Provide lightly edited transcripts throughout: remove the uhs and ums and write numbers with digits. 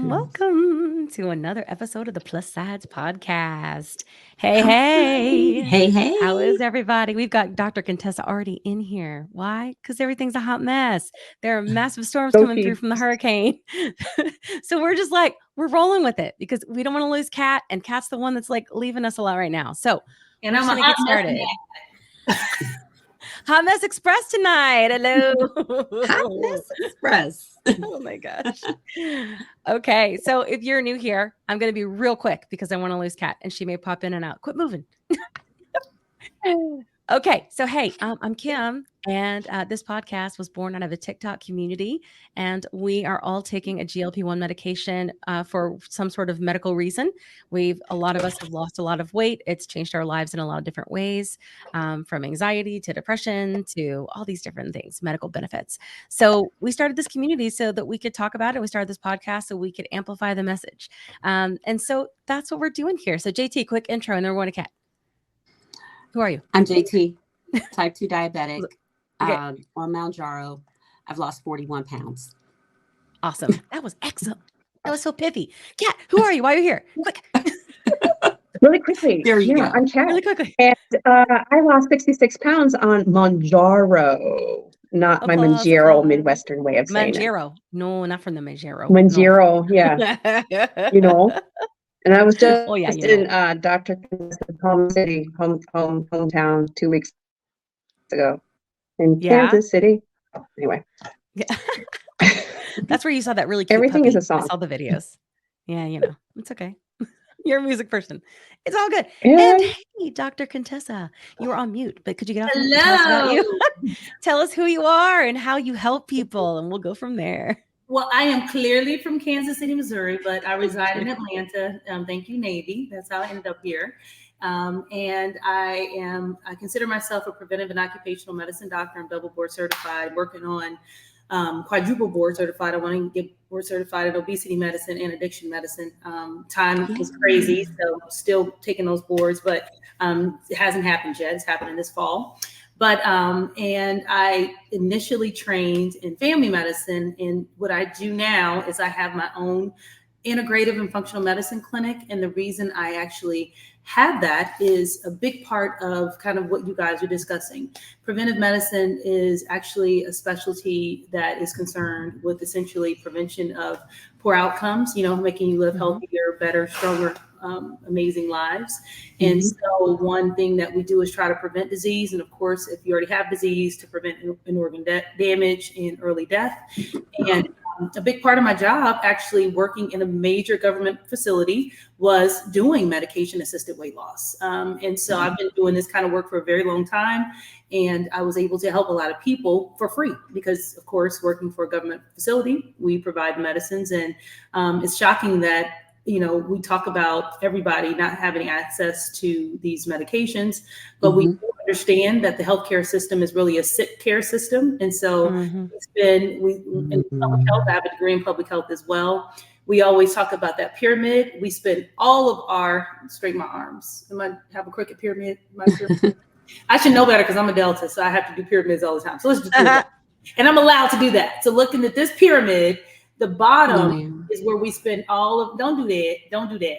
welcome to another episode of the Plus SideZ Podcast. Hey. Hey. How is everybody? We've got Dr. Contessa already in here. Why? Because everything's a hot mess. There are massive storms coming through from the hurricane. So we're just like, we're rolling with it because we don't want to lose Kat, and Kat's the one that's like leaving us a lot right now. So and I'm I'm going to get started. Hot Mess Express tonight. Hello. Hot Mess Express. Oh my gosh. Okay. So if you're new here, I'm going to be real quick because I want to lose Kat and she may pop in and out. Quit moving. Okay. So, hey, I'm Kim, and this podcast was born out of a TikTok community, and we are all taking a GLP-1 medication for some sort of medical reason. A lot of us have lost a lot of weight. It's changed our lives in a lot of different ways, from anxiety to depression to all these different things, medical benefits. So we started this community so that we could talk about it. We started this podcast so we could amplify the message. And so that's what we're doing here. So JT, quick intro, and then we're going to Kat. Who are you? I'm JT, type 2 diabetic, Okay. on Mounjaro. I've lost 41 pounds. Awesome. That was excellent. That was so pithy. Kat, who are you? Why are you here? Quick. Really quickly. There you go. I'm Kat. Really quickly. And I lost 66 pounds on Mounjaro, not my Applause, Mounjaro applause. Midwestern way of saying Mounjaro. No, not from the Mounjaro. Mounjaro, yeah. You know. And I was just in Dr. home city, hometown 2 weeks ago in Kansas City. Anyway. Yeah. That's where you saw that really cute Everything puppy. is a song. I saw the videos. Yeah, it's okay. You're a music person. It's all good. Yeah. And hey, Dr. Contessa, you were on mute, but could you get off? Tell us about you. Tell us who you are and how you help people, and we'll go from there. Well, I am clearly from Kansas City, Missouri, but I reside in Atlanta. Thank you, Navy. That's how I ended up here. And I consider myself a preventive and occupational medicine doctor. I'm double board certified, working on quadruple board certified. I want to get board certified in obesity medicine and addiction medicine. Time was crazy, so still taking those boards, but it hasn't happened yet. It's happening this fall. But and I initially trained in family medicine, and what I do now is I have my own integrative and functional medicine clinic. And the reason I actually have that is a big part of kind of what you guys are discussing. Preventive medicine is actually a specialty that is concerned with essentially prevention of poor outcomes, making you live healthier, better, stronger, amazing lives. And so one thing that we do is try to prevent disease. And of course, if you already have disease, to prevent an organ damage and early death. And a big part of my job, actually working in a major government facility, was doing medication-assisted weight loss. And so I've been doing this kind of work for a very long time. And I was able to help a lot of people for free because, of course, working for a government facility, we provide medicines. And it's shocking that we talk about everybody not having access to these medications, but we do understand that the healthcare system is really a sick care system. And so it's been, in public health, I have a degree in public health as well. We always talk about that pyramid. We spend all of our, straighten my arms. I have a crooked pyramid. I should know better because I'm a Delta, so I have to do pyramids all the time. So let's just do that. And I'm allowed to do that. So looking at this pyramid, the bottom is where we spend all of, don't do that.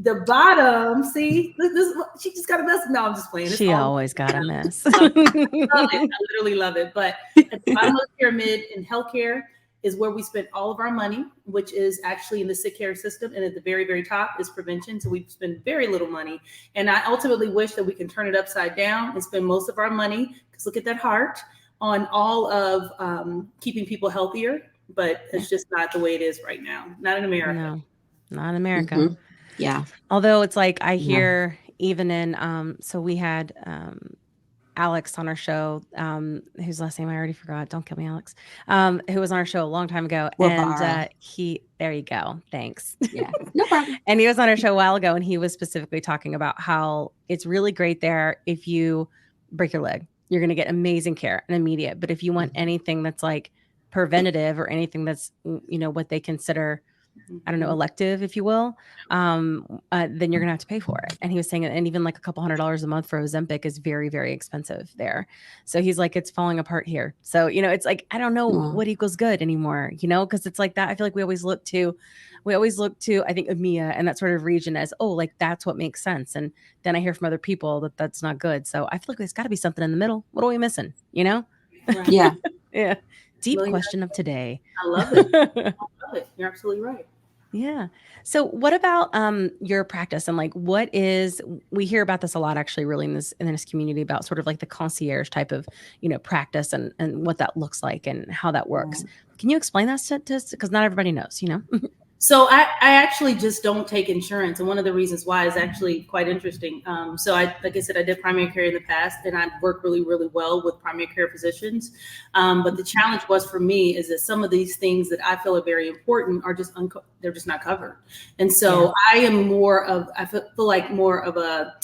The bottom, see, this she just got a mess. No, I'm just playing. She always got a mess. I love it. I literally love it. But at the bottom of the pyramid in healthcare is where we spend all of our money, which is actually in the sick care system. And at the very, very top is prevention. So we spend very little money. And I ultimately wish that we can turn it upside down and spend most of our money, because look at that heart, on all of keeping people healthier. But it's just not the way it is right now. Not in America. No, not in America. Yeah. Although it's like I hear even in, so we had Alex on our show, whose last name I already forgot. Don't kill me, Alex. Who was on our show a long time ago. And there you go. Thanks. Yeah, no problem. And he was on our show a while ago, and he was specifically talking about how it's really great there if you break your leg. You're going to get amazing care and immediate. But if you want anything that's like preventative or anything that's, what they consider I don't know, elective, if you will, then you're gonna have to pay for it. And he was saying, and even like a couple $100 a month for Ozempic is very, very expensive there. So he's like, it's falling apart here. So, it's like, I don't know what equals good anymore, because it's like that. I feel like we always look to, I think, EMEA and that sort of region as, oh, like that's what makes sense. And then I hear from other people that that's not good. So I feel like there's got to be something in the middle. What are we missing? Yeah. Yeah. Deep question of today. I love it. I love it. You're absolutely right. Yeah. So what about your practice and like we hear about this a lot actually really in this community about sort of like the concierge type of, practice and what that looks like and how that works. Can you explain that to us? Because not everybody knows, So I actually just don't take insurance. And one of the reasons why is actually quite interesting. So like I said, I did primary care in the past and I worked really, really well with primary care physicians. But the challenge was for me is that some of these things that I feel are very important are just, they're just not covered. And so I feel like more of a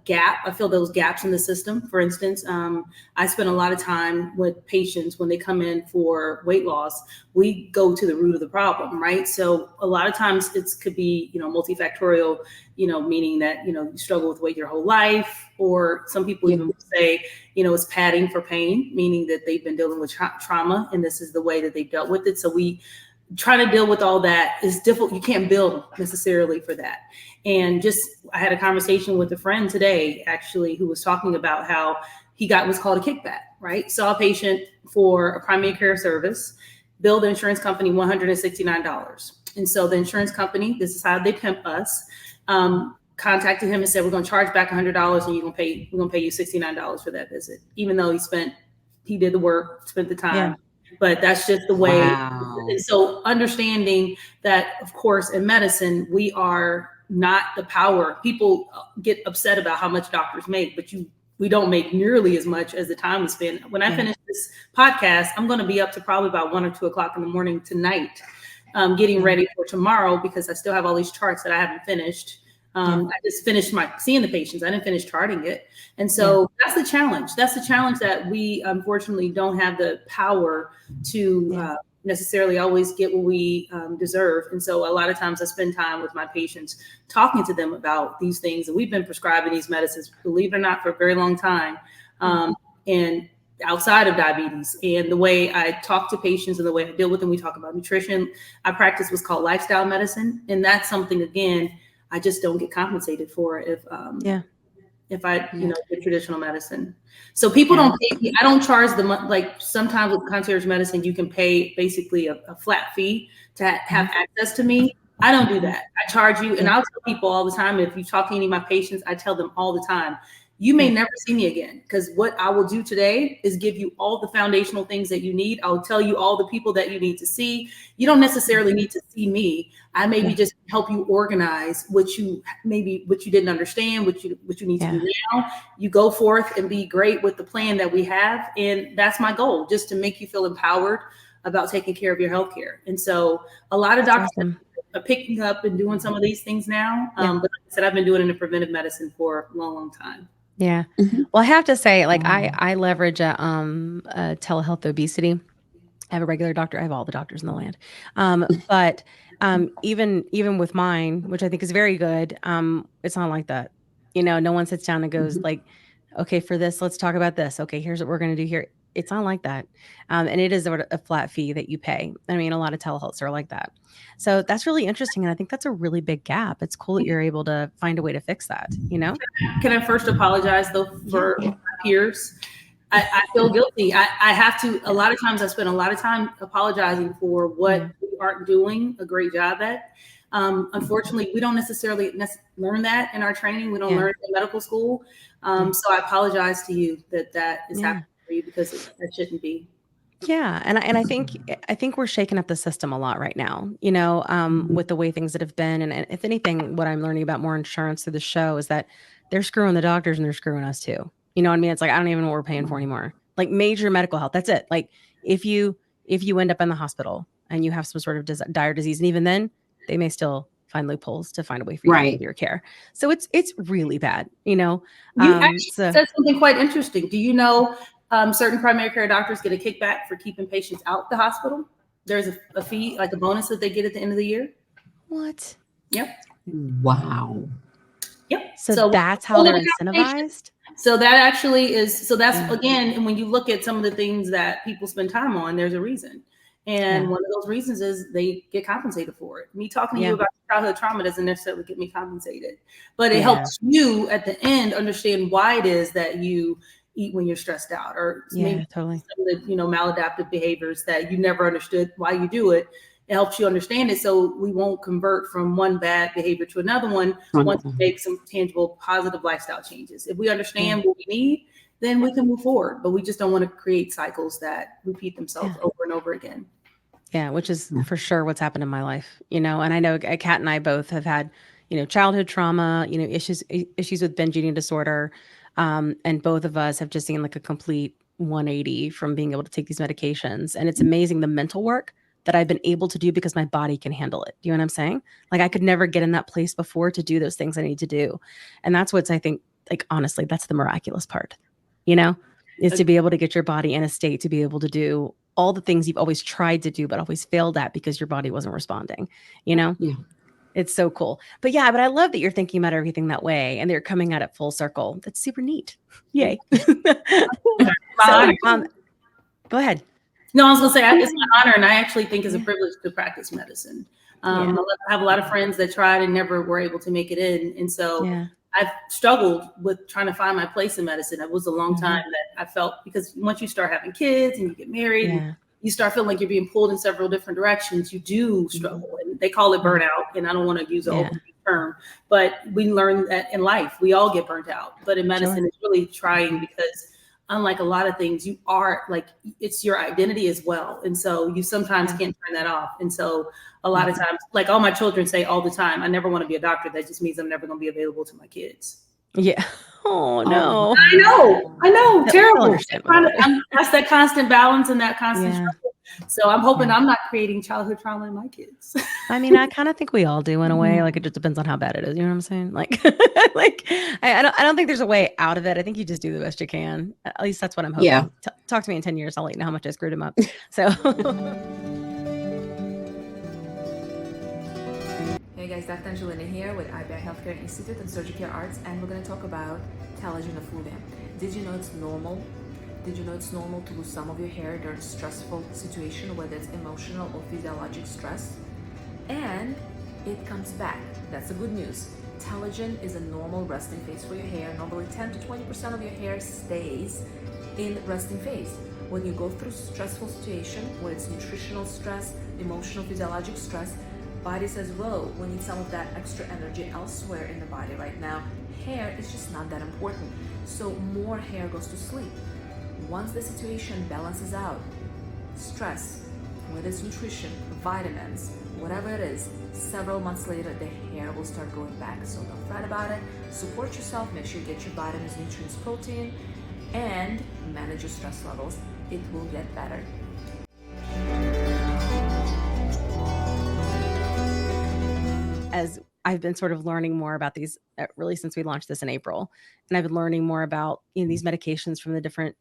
gap. I feel those gaps in the system. For instance, I spend a lot of time with patients when they come in for weight loss. We go to the root of the problem, right? So a lot of times it could be, multifactorial, meaning that, you struggle with weight your whole life, or some people even say, it's padding for pain, meaning that they've been dealing with trauma and this is the way that they've dealt with it. So we try to deal with all that is difficult. You can't build necessarily for that. And I had a conversation with a friend today, actually, who was talking about how he got what's called a kickback, right? Saw a patient for a primary care service, billed the insurance company $169. And so the insurance company, this is how they pimp us, contacted him and said, we're going to charge back $100 and we're going to pay you $69 for that visit, even though he did the work, spent the time. Yeah. But that's just the way. Wow. And so understanding that, of course, in medicine, we are not the power. People get upset about how much doctors make, but we don't make nearly as much as the time we spend. When I finish this podcast, I'm going to be up to probably about 1 or 2 o'clock in the morning tonight, getting ready for tomorrow because I still have all these charts that I haven't finished. I just finished seeing the patients. I didn't finish charting it. And so that's the challenge. That's the challenge that we unfortunately don't have the power to necessarily always get what we deserve. And so a lot of times I spend time with my patients talking to them about these things. And we've been prescribing these medicines, believe it or not, for a very long time. And outside of diabetes, and the way I talk to patients and the way I deal with them, we talk about nutrition. I practice what's called lifestyle medicine. And that's something, again, I just don't get compensated for if I, get traditional medicine. So people don't pay me. I don't charge like sometimes with concierge medicine, you can pay basically a flat fee to have access to me. I don't do that. I charge you. And I'll tell people all the time, if you talk to any of my patients, I tell them all the time, you may never see me again, because what I will do today is give you all the foundational things that you need. I'll tell you all the people that you need to see. You don't necessarily need to see me. I maybe just help you organize what you didn't understand, what you need to do now. You go forth and be great with the plan that we have. And that's my goal, just to make you feel empowered about taking care of your healthcare. And so a lot of doctors are picking up and doing some of these things now. But like I said, I've been doing it in preventive medicine for a long, long time. Yeah. Well, I have to say, like, I leverage a telehealth obesity. I have a regular doctor. I have all the doctors in the land. But even with mine, which I think is very good, it's not like that. No one sits down and goes like, okay, for this, let's talk about this. Okay, here's what we're going to do here. It's not like that. And it is a flat fee that you pay. I mean, a lot of telehealths are like that. So that's really interesting. And I think that's a really big gap. It's cool that you're able to find a way to fix that, Can I first apologize, though, for my peers? I feel guilty. I have to. A lot of times I spend a lot of time apologizing for what we aren't doing a great job at. Unfortunately, we don't necessarily learn that in our training. We don't learn it in medical school. So I apologize to you that is happening for you, because that shouldn't be. Yeah. And I think we're shaking up the system a lot right now, with the way things that have been. And if anything, what I'm learning about more insurance through the show is that they're screwing the doctors and they're screwing us too. You know what I mean? It's like, I don't even know what we're paying for anymore. Like major medical health. That's it. Like if you end up in the hospital and you have some sort of dire disease, and even then they may still find loopholes to find a way for you to get your care. So it's really bad, You actually said something quite interesting. Do you know certain primary care doctors get a kickback for keeping patients out the hospital? There's a fee, like a bonus that they get at the end of the year. What? Yep. Wow. Yep. So that's how they're incentivized? So that actually is, that's Yeah. again, and when you look at some of the things that people spend time on, there's a reason. And one of those reasons is they get compensated for it. Me talking to you about childhood trauma doesn't necessarily get me compensated, but it helps you at the end understand why it is that you eat when you're stressed out, or maybe totally. some of the maladaptive behaviors that you never understood why you do it. It helps you understand it, so we won't convert from one bad behavior to another one once we make some tangible positive lifestyle changes. If we understand what we need, then we can move forward, but we just don't want to create cycles that repeat themselves over and over again. Yeah, which is for sure what's happened in my life, and I know Kat and I both have had, childhood trauma, issues with binge eating disorder. And both of us have just seen like a complete 180 from being able to take these medications. And it's amazing the mental work that I've been able to do because my body can handle it. Do you know what I'm saying? Like I could never get in that place before to do those things I need to do. And that's what's, I think, like, honestly, that's the miraculous part, is to be able to get your body in a state to be able to do all the things you've always tried to do, but always failed at because your body wasn't responding, Yeah. It's so cool. But I love that you're thinking about everything that way and they're coming at it full circle. That's super neat. Yay. So, go ahead. No, I was going to say, it's my honor, and I actually think it's a privilege to practice medicine. I have a lot of friends that tried and never were able to make it in. And so I've struggled with trying to find my place in medicine. It was a long time that I felt, because once you start having kids and you get married, and you start feeling like you're being pulled in several different directions, you do struggle. And they call it burnout. And I don't want to use an old term, but we learn that in life, we all get burnt out. But in medicine, it's really trying, because unlike a lot of things, you are like, it's your identity as well. And so you sometimes can't turn that off. And so a lot of times, like all my children say all the time, I never want to be a doctor. That just means I'm never going to be available to my kids. Yeah. Oh no. I know. Terrible. That's that constant balance and that constant struggle. So I'm hoping I'm not creating childhood trauma in my kids. I mean, I kind of think we all do in a way. Like it just depends on how bad it is. You know what I'm saying? Like, I don't think there's a way out of it. I think you just do the best you can. At least that's what I'm hoping. Yeah. Talk to me in 10 years. I'll let you know how much I screwed him up. So. Hey guys, Dr. Angelina here with IBI Healthcare Institute and Surgical Arts, and we're going to talk about telogen. Did you know it's normal? Did you know it's normal to lose some of your hair during a stressful situation, whether it's emotional or physiologic stress? And it comes back. That's the good news. Telogen is a normal resting phase for your hair. Normally 10 to 20% of your hair stays in resting phase. When you go through stressful situation, whether it's nutritional stress, emotional, physiologic stress, body says, whoa, we need some of that extra energy elsewhere in the body right now. Hair is just not that important. So more hair goes to sleep. Once the situation balances out, stress, whether it's nutrition, vitamins, whatever it is, several months later, the hair will start growing back. So don't fret about it. Support yourself. Make sure you get your vitamins, nutrients, protein, and manage your stress levels. It will get better. As I've been sort of learning more about these, really since we launched this in April, and I've been learning more about these medications from the different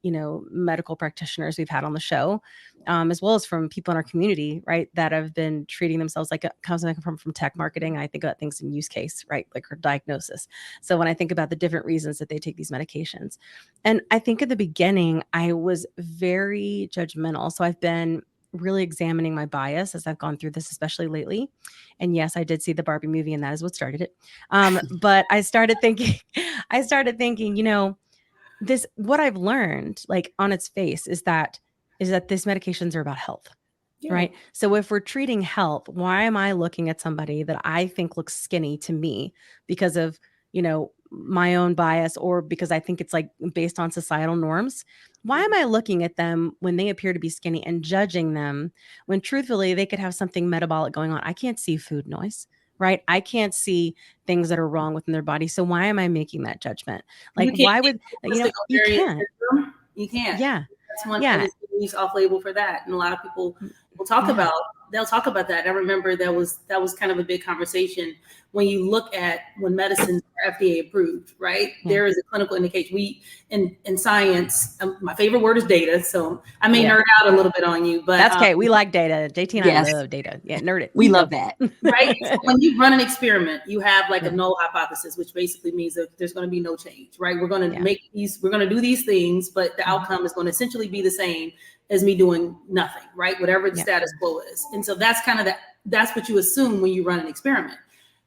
medical practitioners we've had on the show, as well as from people in our community, right, that have been treating themselves like comes from tech marketing. I think about things in use case, right, like her diagnosis. So when I think about the different reasons that they take these medications, and I think at the beginning I was very judgmental. So I've been really examining my bias as I've gone through this, especially lately. And yes, I did see the Barbie movie, and that is what started it. But I started thinking, this, what I've learned, like on its face, is that these medications are about health, right? So if we're treating health, why am I looking at somebody that I think looks skinny to me because of, my own bias, or because I think it's like based on societal norms? Why am I looking at them when they appear to be skinny and judging them when truthfully they could have something metabolic going on? I can't see food noise, right? I can't see things that are wrong within their body. So why am I making that judgment? Like, why would, you can't. You can't. Yeah. That's one thing that's off label for that. And a lot of people will talk about they'll talk about that. I remember that was kind of a big conversation when you look at when medicines are FDA approved, right? Yeah. There is a clinical indication. We in science, my favorite word is data. So I may nerd out a little bit on you, but that's okay. We like data. JT and I love data. Yeah, nerd it. We love that. Right. So when you run an experiment, you have like a null hypothesis, which basically means that there's going to be no change, right? We're going to we're going to do these things, but the outcome is going to essentially be the same as me doing nothing, right? Whatever the status quo is. And so that's kind of that's what you assume when you run an experiment.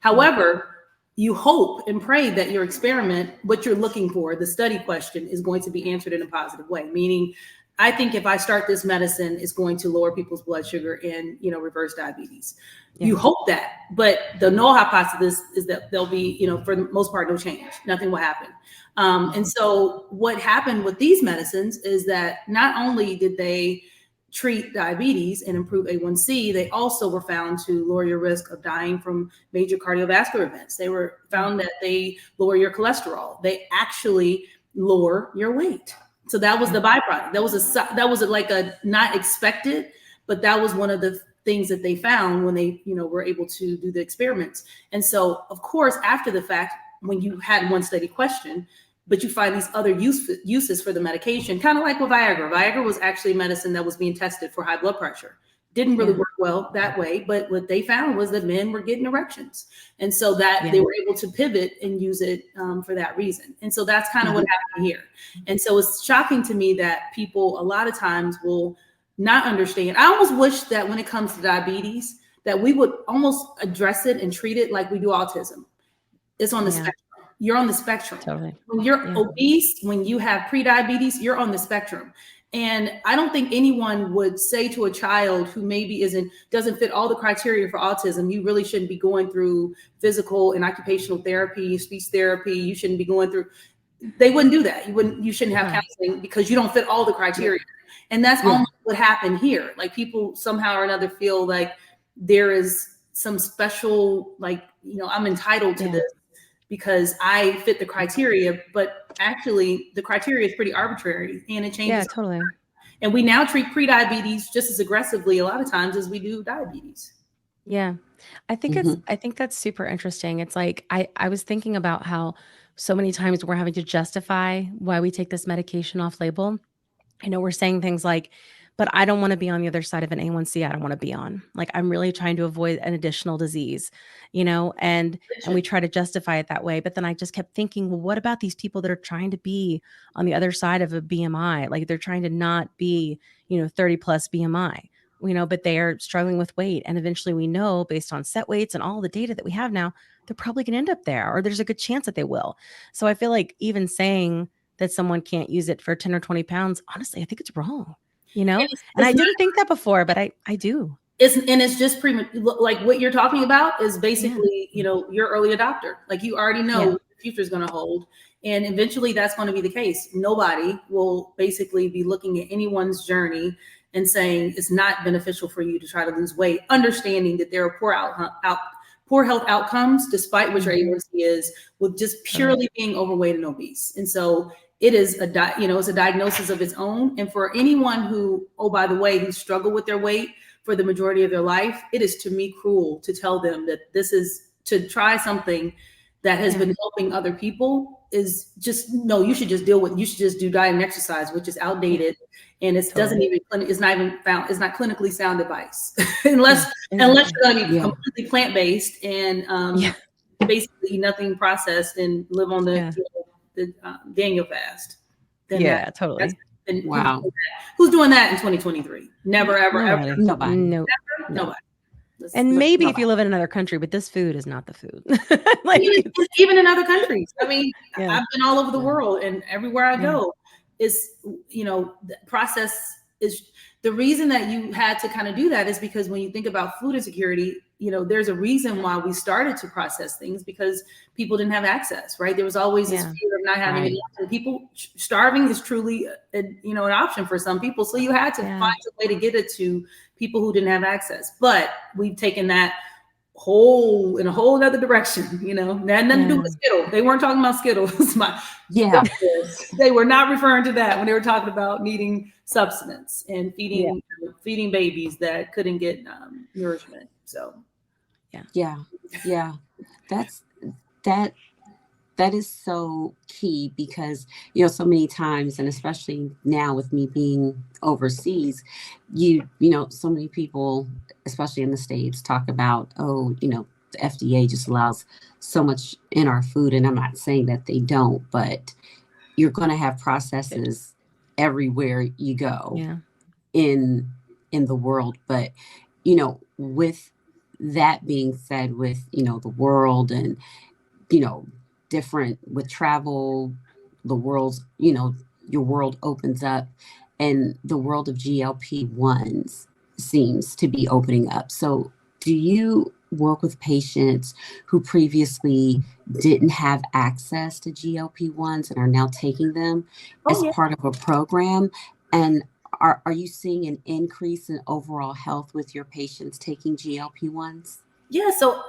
However, you hope and pray that your experiment, what you're looking for, the study question, is going to be answered in a positive way. Meaning, I think if I start this medicine, it's going to lower people's blood sugar and, reverse diabetes. Yeah. You hope that, but the null hypothesis is that there'll be, for the most part, no change. Nothing will happen. And so what happened with these medicines is that not only did they treat diabetes and improve A1C, they also were found to lower your risk of dying from major cardiovascular events. They were found that they lower your cholesterol. They actually lower your weight. So that was the byproduct. That was like a not expected, but that was one of the things that they found when they, were able to do the experiments. And so, of course, after the fact, when you had one study question, but you find these other uses for the medication, kind of like with Viagra. Viagra was actually medicine that was being tested for high blood pressure. Didn't really work well that way, but what they found was that men were getting erections. And so that they were able to pivot and use it for that reason. And so that's kind of what happened here. And so it's shocking to me that people a lot of times will not understand. I almost wish that when it comes to diabetes, that we would almost address it and treat it like we do autism. It's on the spectrum. You're on the spectrum. Totally. When you're obese, when you have prediabetes, you're on the spectrum. And I don't think anyone would say to a child who maybe doesn't fit all the criteria for autism, you really shouldn't be going through physical and occupational therapy, speech therapy. You shouldn't be going through. They wouldn't do that. You shouldn't have counseling because you don't fit all the criteria. And that's almost what happened here. Like people somehow or another feel like there is some special, I'm entitled to this because I fit the criteria, but actually the criteria is pretty arbitrary and it changes. Yeah, totally. And we now treat prediabetes just as aggressively a lot of times as we do diabetes. Yeah. I think I think that's super interesting. It's like, I was thinking about how so many times we're having to justify why we take this medication off label. I know we're saying things like, but I don't want to be on the other side of an A1C I don't want to be on. Like, I'm really trying to avoid an additional disease, and we try to justify it that way. But then I just kept thinking, well, what about these people that are trying to be on the other side of a BMI? Like they're trying to not be, 30 plus BMI, but they are struggling with weight. And eventually we know based on set weights and all the data that we have now, they're probably going to end up there, or there's a good chance that they will. So I feel like even saying that someone can't use it for 10 or 20 pounds, honestly, I think it's wrong. And I didn't think that before, but I do. It's just like what you're talking about is basically, you're early adopter. Like you already know what the future is going to hold. And eventually that's going to be the case. Nobody will basically be looking at anyone's journey and saying it's not beneficial for you to try to lose weight, understanding that there are poor health outcomes, despite what your A1C is, with just purely being overweight and obese. And so it is it's a diagnosis of its own. And for anyone who, by the way, who struggle with their weight for the majority of their life, it is to me cruel to tell them that this is to try something that has been helping other people is just, no, you should just do diet and exercise, which is outdated. And it's not clinically sound advice unless you're going to be completely plant-based and basically nothing processed and live on the Daniel fast. Then totally. Wow. Who's doing that in 2023? Never, ever, ever. Nobody. Nobody. And maybe if you live in another country, but this food is not the food. Even in other countries. I mean, I've been all over the world, and everywhere I go is, the process is the reason that you had to kind of do that is because when you think about food insecurity, there's a reason why we started to process things because people didn't have access, right? There was always this fear of not having any option. People starving is truly, an option for some people. So you had to find a way to get it to people who didn't have access. But we've taken that in a whole other direction, that had nothing to do with Skittles. They weren't talking about Skittles. They were not referring to that when they were talking about needing substance and feeding babies that couldn't get nourishment. So, Yeah. That is so key because, so many times, and especially now with me being overseas, so many people, especially in the States, talk about, the FDA just allows so much in our food. And I'm not saying that they don't, but you're going to have processes everywhere you go in the world. But, with that being said, with, the world and, different with travel, the world's, your world opens up and the world of GLP-1s seems to be opening up. So do you work with patients who previously didn't have access to GLP-1s and are now taking them as part of a program? And are you seeing an increase in overall health with your patients taking GLP-1s? Yeah. So,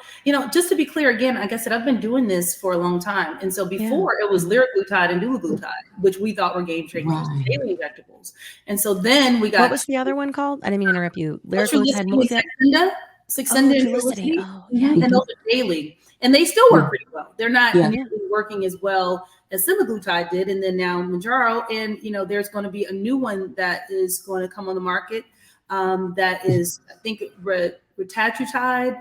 just to be clear again, like I said, I've been doing this for a long time. And so before it was liraglutide and dulaglutide, which we thought were game changers, daily injectables. And so then we got. What was the other one called? I didn't mean to interrupt you. Liraglutide. What was that? Saxenda and Trulicity. And those are daily. And they still work pretty well. They're not working as well as semaglutide did. And then now Mounjaro. And, there's going to be a new one that is going to come on the market. That is, I think, retatrutide.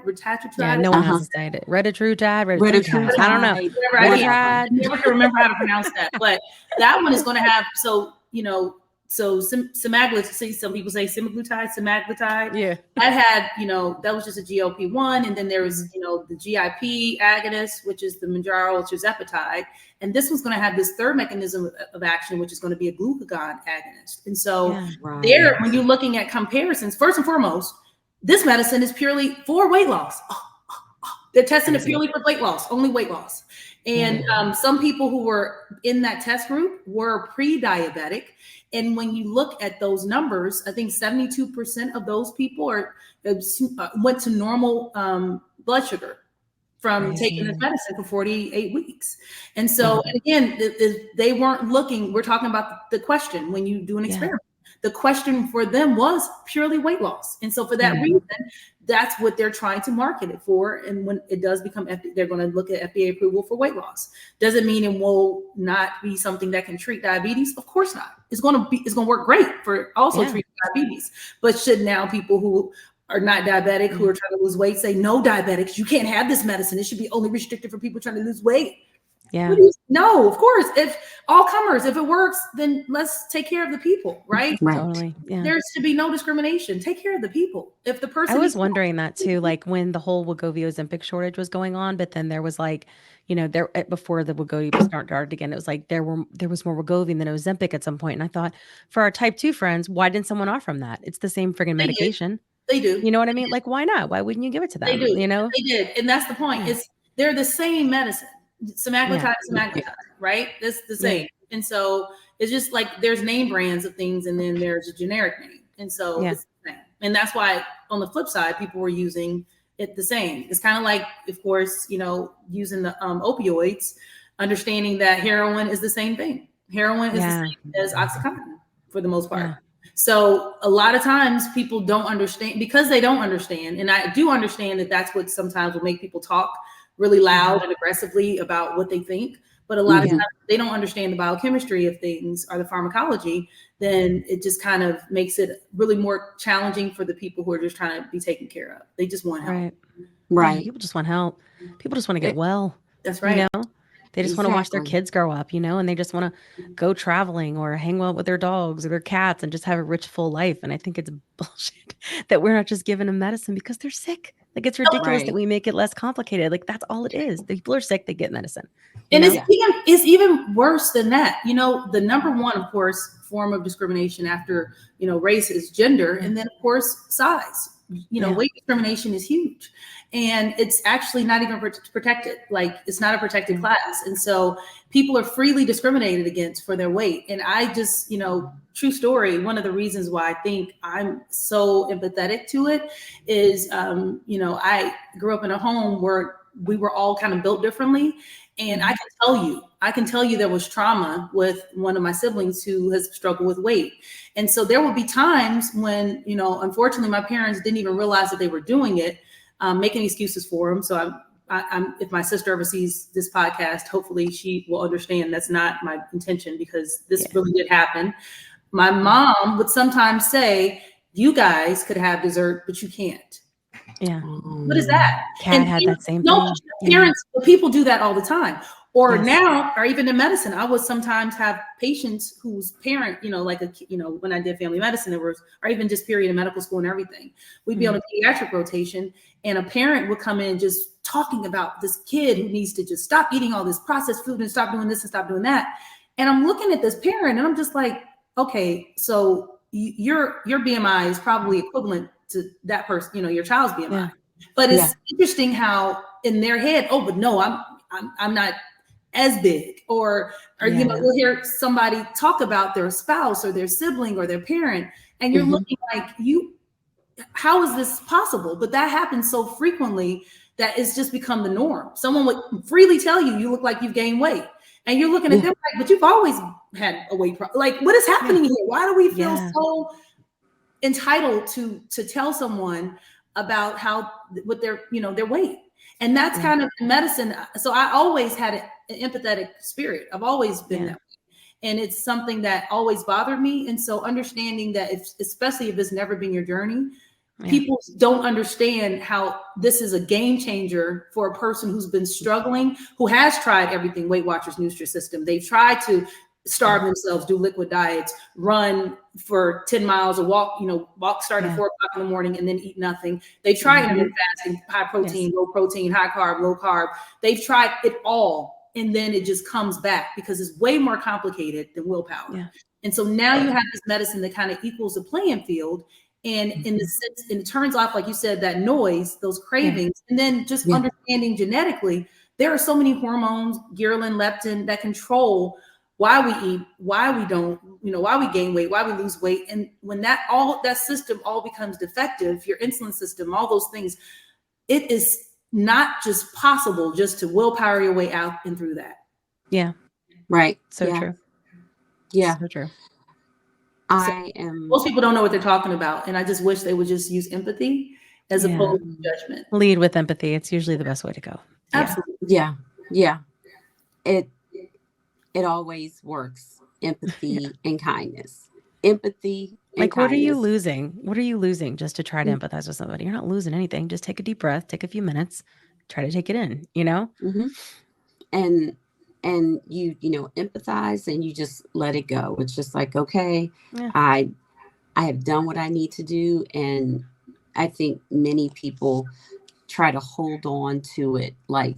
Yeah, no one has to say it. Retatrutide. I don't know. I never can remember how to pronounce that. But that one is going to have, semaglutide, some people say semaglutide. Yeah. That had, that was just a GLP-1. And then there was, the GIP agonist, which is the Mounjaro, tirzepatide. And this one's going to have this third mechanism of action, which is going to be a glucagon agonist. And so there, when you're looking at comparisons, first and foremost, this medicine is purely for weight loss. They're testing it purely for weight loss, only weight loss. And some people who were in that test group were pre-diabetic. And when you look at those numbers, I think 72% of those people went to normal blood sugar from taking this medicine for 48 weeks. And so, and again, they weren't looking, we're talking about the question when you do an experiment. The question for them was purely weight loss. And so for that reason, that's what they're trying to market it for. And when it does become, they're going to look at FDA approval for weight loss. Doesn't mean it will not be something that can treat diabetes. Of course not. It's going to work great for also treating diabetes. But should now people who are not diabetic, who are trying to lose weight, say, no, diabetics, you can't have this medicine. It should be only restricted for people trying to lose weight. Yeah. No, of course. If all comers, if it works, then let's take care of the people, right? Totally. Yeah. There should be no discrimination. Take care of the people. If the person, I was wondering that too, like when the whole Wegovy Ozempic shortage was going on, but then there was like, there before the Wegovy started again, it was like there was more Wegovy than Ozempic at some point, and I thought for our type 2 friends, why didn't someone offer them that? It's the same friggin' medication. They do. You know what I mean? Like, why not? Why wouldn't you give it to them? They do. They did, and that's the point. They're the same medicine. Semaglutide, right? That's the same. And so it's just like there's name brands of things and then there's a generic name. And so it's the same. And that's why on the flip side, people were using it the same. It's kind of like, of course, using the opioids, understanding that heroin is the same thing. Heroin is the same as Oxycontin for the most part. So a lot of times people don't understand because they don't understand. And I do understand that that's what sometimes will make people talk really loud and aggressively about what they think. But a lot of times they don't understand the biochemistry of things or the pharmacology, then it just kind of makes it really more challenging for the people who are just trying to be taken care of. They just want help. Right. Yeah, people just want help. People just want to get well. That's right. They just want to watch their kids grow up, and they just want to go traveling or hang out with their dogs or their cats and just have a rich, full life. And I think it's bullshit that we're not just giving them medicine because they're sick. Like, it's ridiculous that we make it less complicated. Like, that's all it is. The people are sick, they get medicine. And it's even worse than that. The number one, of course, form of discrimination after, race is gender. And then, of course, size. Weight discrimination is huge. And it's actually not even protected. Like, it's not a protected class. And so people are freely discriminated against for their weight. And I just, true story, one of the reasons why I think I'm so empathetic to it is, I grew up in a home where we were all kind of built differently. And I can tell you there was trauma with one of my siblings who has struggled with weight. And so there would be times when, you know, unfortunately, my parents didn't even realize that they were doing it, making excuses for them. So I'm if my sister ever sees this podcast, hopefully she will understand that's not my intention, because this really did happen. My mom would sometimes say, you guys could have dessert, but you can't. Yeah. What is that? Kat had that same thing. Parents, people do that all the time. Or now, or even in medicine, I would sometimes have patients whose parent, you know, like when I did family medicine, or even just period in medical school and everything, we'd be on a pediatric rotation, and a parent would come in just talking about this kid who needs to just stop eating all this processed food and stop doing this and stop doing that. And I'm looking at this parent and I'm just like, okay, so your BMI is probably equivalent to that person, you know, your child's BMI. Yeah. But it's interesting how in their head, oh, but no, I'm not as big, or you know, you'll hear somebody talk about their spouse or their sibling or their parent, and you're looking like, how is this possible? But that happens so frequently that it's just become the norm. Someone would freely tell you look like you've gained weight, and you're looking at them like, but you've always had a weight problem. Like, what is happening here? Why do we feel so entitled to tell someone about what their weight? And that's kind of medicine. So I always had an empathetic spirit. I've always been that way. And it's something that always bothered me. And so understanding that, especially if it's never been your journey, people don't understand how this is a game changer for a person who's been struggling, who has tried everything, Weight Watchers, Nutrisystem. They've tried to starve themselves, do liquid diets, run for 10 miles, or walk starting at 4 o'clock in the morning and then eat nothing. They tried intermittent fasting, high protein, low protein, high carb, low carb. They've tried it all. And then it just comes back because it's way more complicated than willpower. Yeah. And so now you have this medicine that kind of equals the playing field. And in the sense, and it turns off, like you said, that noise, those cravings, and then just understanding genetically, there are so many hormones, ghrelin, leptin, that control why we eat, why we don't, why we gain weight, why we lose weight. And when that system all becomes defective, your insulin system, all those things, it is not just possible just to willpower your way out and through that. Yeah. Right. So true. Yeah. So true. Most people don't know what they're talking about. And I just wish they would just use empathy as opposed to judgment. Lead with empathy. It's usually the best way to go. Absolutely. Yeah. Yeah. It always works. Empathy and kindness. Empathy and like, kindness. What are you losing? What are you losing just to try to empathize with somebody? You're not losing anything. Just take a deep breath, take a few minutes, try to take it in, Mm-hmm. And you empathize and you just let it go. It's just like, okay, I have done what I need to do. And I think many people try to hold on to it, like,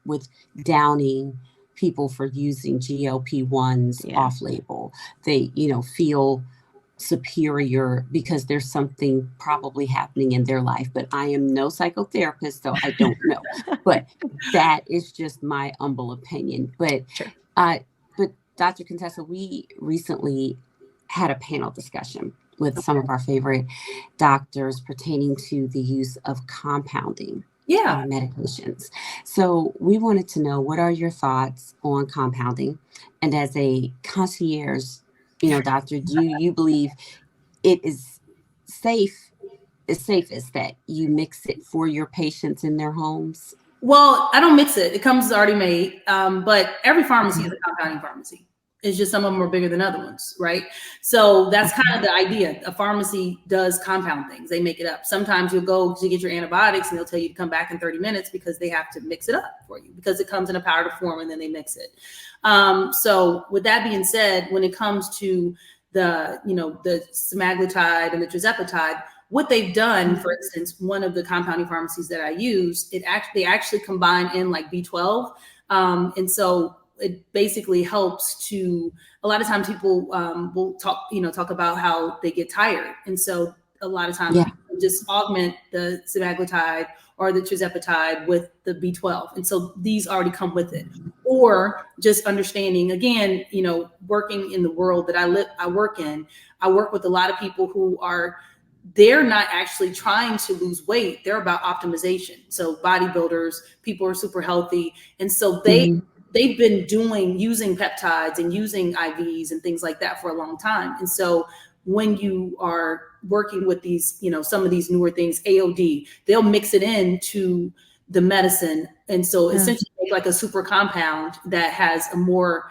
with downing people for using GLP-1s off label. They, feel superior because there's something probably happening in their life, but I am no psychotherapist, so I don't know. But that is just my humble opinion. But but Dr. Contessa, we recently had a panel discussion with some of our favorite doctors pertaining to the use of compounding medications. So we wanted to know, what are your thoughts on compounding? And as a concierge, doctor, do you believe it is safe, as safe as that you mix it for your patients in their homes? Well, I don't mix it. It comes already made. But every pharmacy is a compounding pharmacy. It's just some of them are bigger than other ones, right? So that's kind of the idea. A pharmacy does compound things. They make it up. Sometimes you'll go to get your antibiotics and they'll tell you to come back in 30 minutes because they have to mix it up for you because it comes in a powdered form and then they mix it. So with that being said, when it comes to the semaglutide and the tirzepatide, what they've done, for instance, one of the compounding pharmacies that I use, they actually combine in like B12. And so it basically helps to, a lot of times people will talk about how they get tired. And so a lot of times people just augment the semaglutide or the tirzepatide with the B12. And so these already come with it. Or just understanding, again, working in the world that I work in, I work with a lot of people who are they're not actually trying to lose weight. They're about optimization. So bodybuilders, people are super healthy. And so they've been using peptides and using IVs and things like that for a long time. And so when you are working with these, some of these newer things, AOD, they'll mix it into the medicine. And so essentially make like a super compound that has a more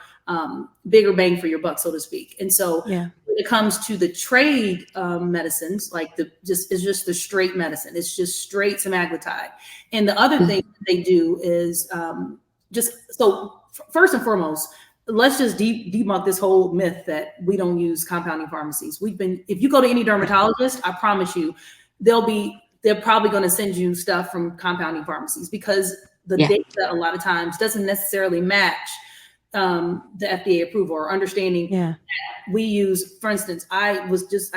bigger bang for your buck, so to speak. And so when it comes to the trade medicines, like it's just the straight medicine, it's just straight semaglutide. And the other thing they do is first and foremost, let's just debunk this whole myth that we don't use compounding pharmacies. If you go to any dermatologist, I promise you, they're probably going to send you stuff from compounding pharmacies, because the data a lot of times doesn't necessarily match the FDA approval or understanding. That we use, for instance, I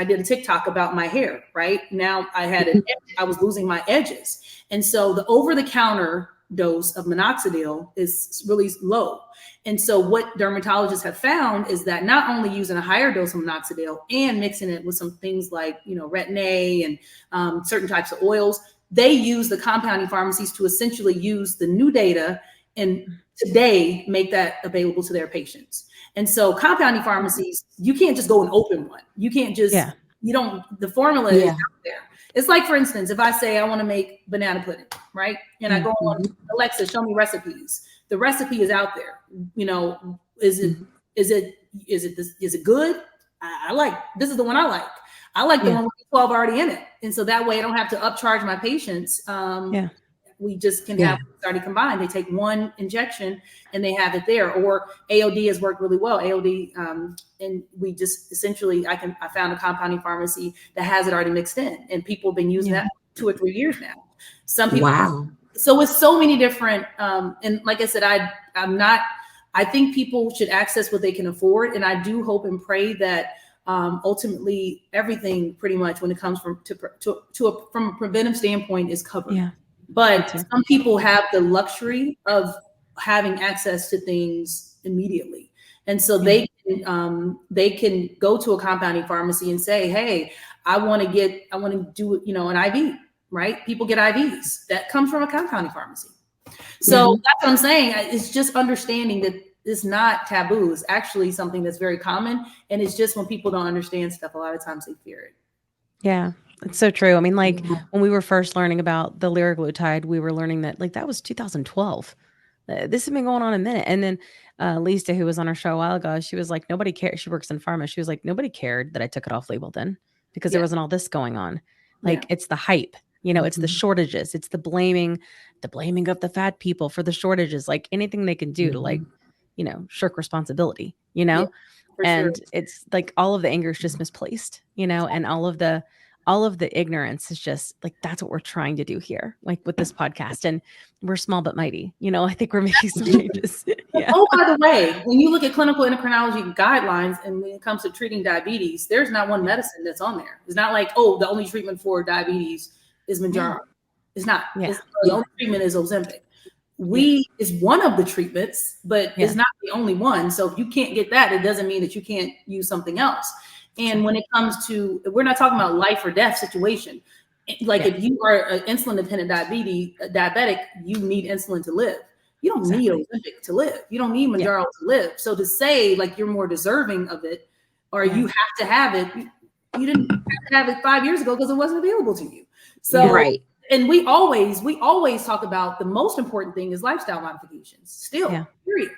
did a TikTok about my hair, right? Now I was losing my edges. And so the over-the-counter dose of minoxidil is really low. And so what dermatologists have found is that not only using a higher dose of minoxidil and mixing it with some things like, retin-A and certain types of oils, they use the compounding pharmacies to essentially use the new data and today make that available to their patients. And so compounding pharmacies, you can't just go and open one. You can't just, the formula is out there. It's like, for instance, if I say I want to make banana pudding, right? And I go on Alexa, show me recipes. The recipe is out there. Is it good? I like, this is the one I like. I like the one with 12 already in it. And so that way I don't have to upcharge my patients. We just can have it already combined. They take one injection and they have it there. Or AOD has worked really well. AOD, and we just essentially, I found a compounding pharmacy that has it already mixed in, and people have been using that 2 or 3 years now. Some people. So it's so many different, and like I said, I think people should access what they can afford. And I do hope and pray that ultimately everything pretty much when it comes from a preventive standpoint is covered. But some people have the luxury of having access to things immediately. And so they can go to a compounding pharmacy and say, hey, I want to do, an IV, right? People get IVs that come from a compounding pharmacy. So that's what I'm saying. It's just understanding that it's not taboo. It's actually something that's very common. And it's just when people don't understand stuff, a lot of times they fear it. Yeah. It's so true. I mean, like when we were first learning about the liraglutide, we were learning that that was 2012. This has been going on a minute. And then Lisa, who was on our show a while ago, she was like, nobody cared. She works in pharma. She was like, nobody cared that I took it off label then, because there wasn't all this going on. It's the hype, it's the shortages. It's the blaming of the fat people for the shortages, like anything they can do to shirk responsibility, and it's like all of the anger is just misplaced, and all of the ignorance is just like, that's what we're trying to do here, like with this podcast. And we're small but mighty. I think we're making some changes. Oh, by the way, when you look at clinical endocrinology guidelines and when it comes to treating diabetes, there's not one medicine that's on there. It's not like, oh, the only treatment for diabetes is Mounjaro. It's not. The only treatment is Ozempic. Is one of the treatments, but it's not the only one. So if you can't get that, it doesn't mean that you can't use something else. And when it comes to, we're not talking about life or death situation. Like if you are an insulin dependent diabetic, you need insulin to live. You don't need Ozempic to live. You don't need Mounjaro to live. So to say like you're more deserving of it, or you have to have it, you didn't have to have it 5 years ago because it wasn't available to you. So and we always talk about the most important thing is lifestyle modifications still, period.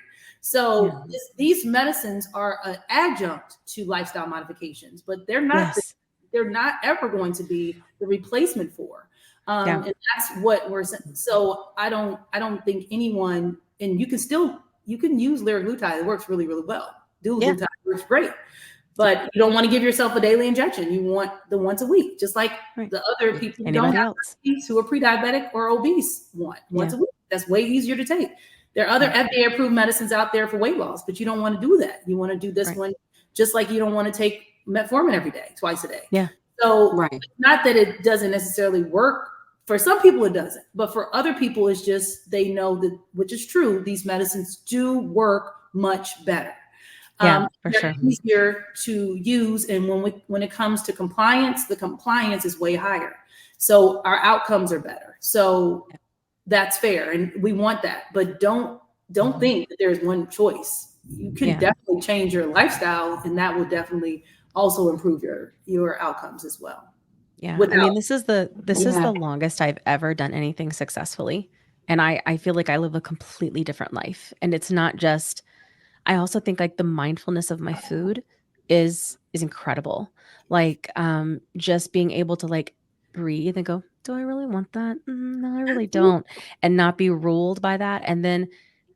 So these medicines are an adjunct to lifestyle modifications, but they're not ever going to be the replacement for. And that's what we're saying. So I don't think anyone, and you can use liraglutide. It works really, really well. Dulaglutide works great. But you don't want to give yourself a daily injection. You want the once a week, just like the other people who don't have diabetes, who are pre-diabetic or obese want once a week. That's way easier to take. There are other FDA-approved medicines out there for weight loss, but you don't want to do that. You want to do this one, just like you don't want to take metformin every day, twice a day. So it's not that it doesn't necessarily work. For some people, it doesn't. But for other people, it's just they know that, which is true, these medicines do work much better. Yeah, for they're sure. easier to use. And when it comes to compliance, the compliance is way higher. So our outcomes are better. So that's fair. And we want that. But don't think that there's one choice. You can definitely change your lifestyle, and that will definitely also improve your outcomes as well. Yeah. I mean, this is the longest I've ever done anything successfully. And I feel like I live a completely different life. And it's not just, I also think like the mindfulness of my food is incredible. Like just being able to like breathe and go, do I really want that? No, I really don't. And not be ruled by that. And then